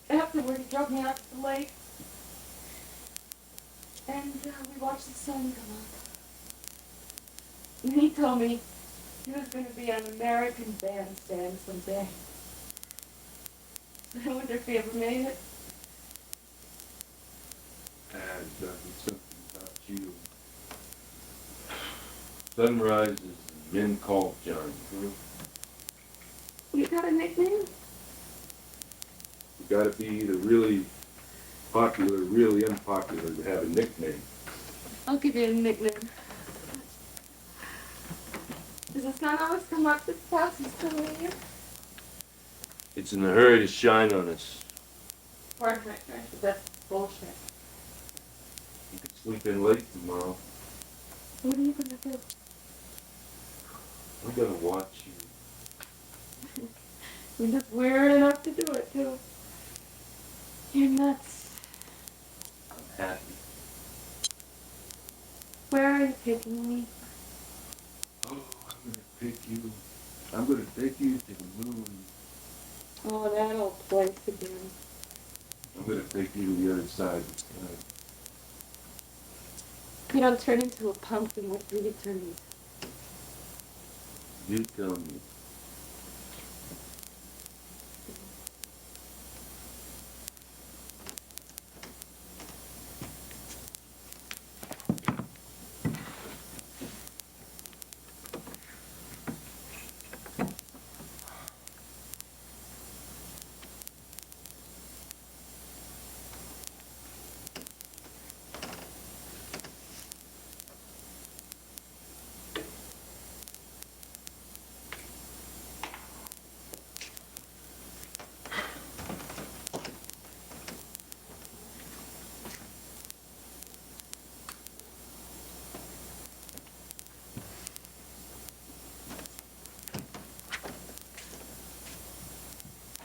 Afterward, he drove me out to the lake, and we watched the sun come up. And he told me he was going to be on American Bandstand someday. I wonder if he ever made it. And something about you. Sunrises and men call Johnny. You got a nickname? You gotta be either really popular or really unpopular to have a nickname. I'll give you a nickname. Does the sun always come up this fast and still in here? It's in a hurry to shine on us. Pardon my French, but that's bullshit. You could sleep in late tomorrow. What are you going to do? I'm gonna watch you. You're just weird enough to do it, too. You're nuts. I'm happy. Where are you taking me? Oh, I'm gonna pick you. I'm gonna take you to the moon. Oh, that old place again. I'm gonna take you to the other side of the sky. You don't turn into a pumpkin, what do you turn into? You tell me.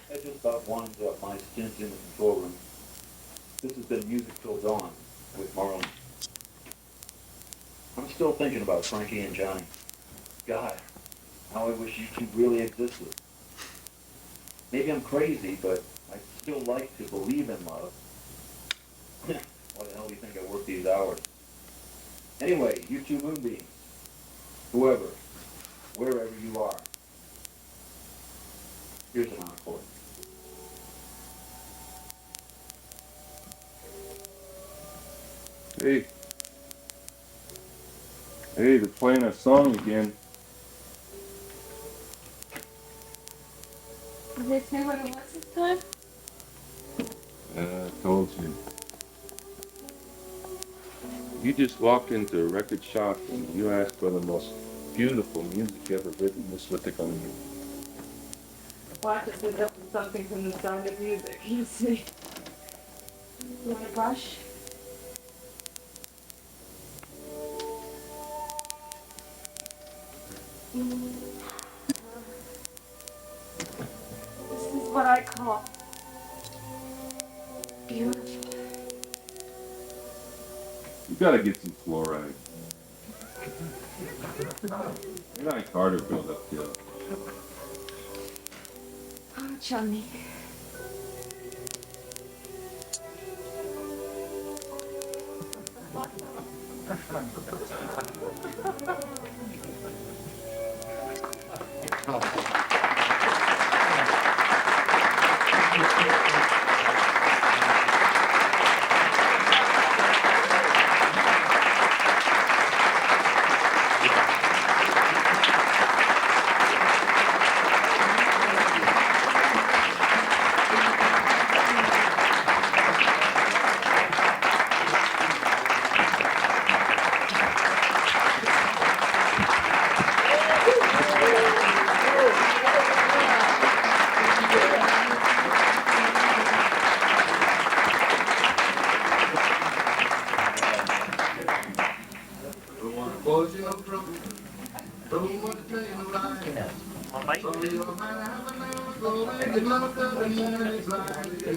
That just about winds up my stint in the control room. This has been Music Till Dawn with Marlon. I'm still thinking about Frankie and Johnny. God, how I wish you two really existed. Maybe I'm crazy, but I still like to believe in love. Why the hell do you think I work these hours? Anyway, you two moonbeams, whoever, wherever you are, here's an encore. Hey. Hey, they're playing a song again. Did they say what it was this time? I told you. You just walk into a record shop and you ask for the most beautiful music ever written. This is what they're gonna do. Watch us end up with something from the Sound of Music, you see. You want a brush? This is what I call beautiful. You gotta get some fluoride. You're not Carter build up, Joe. Oh, Johnny. Boys, you know trouble. Don't want to tell you no lie. So you're a man, have a name, go and get love, and it's like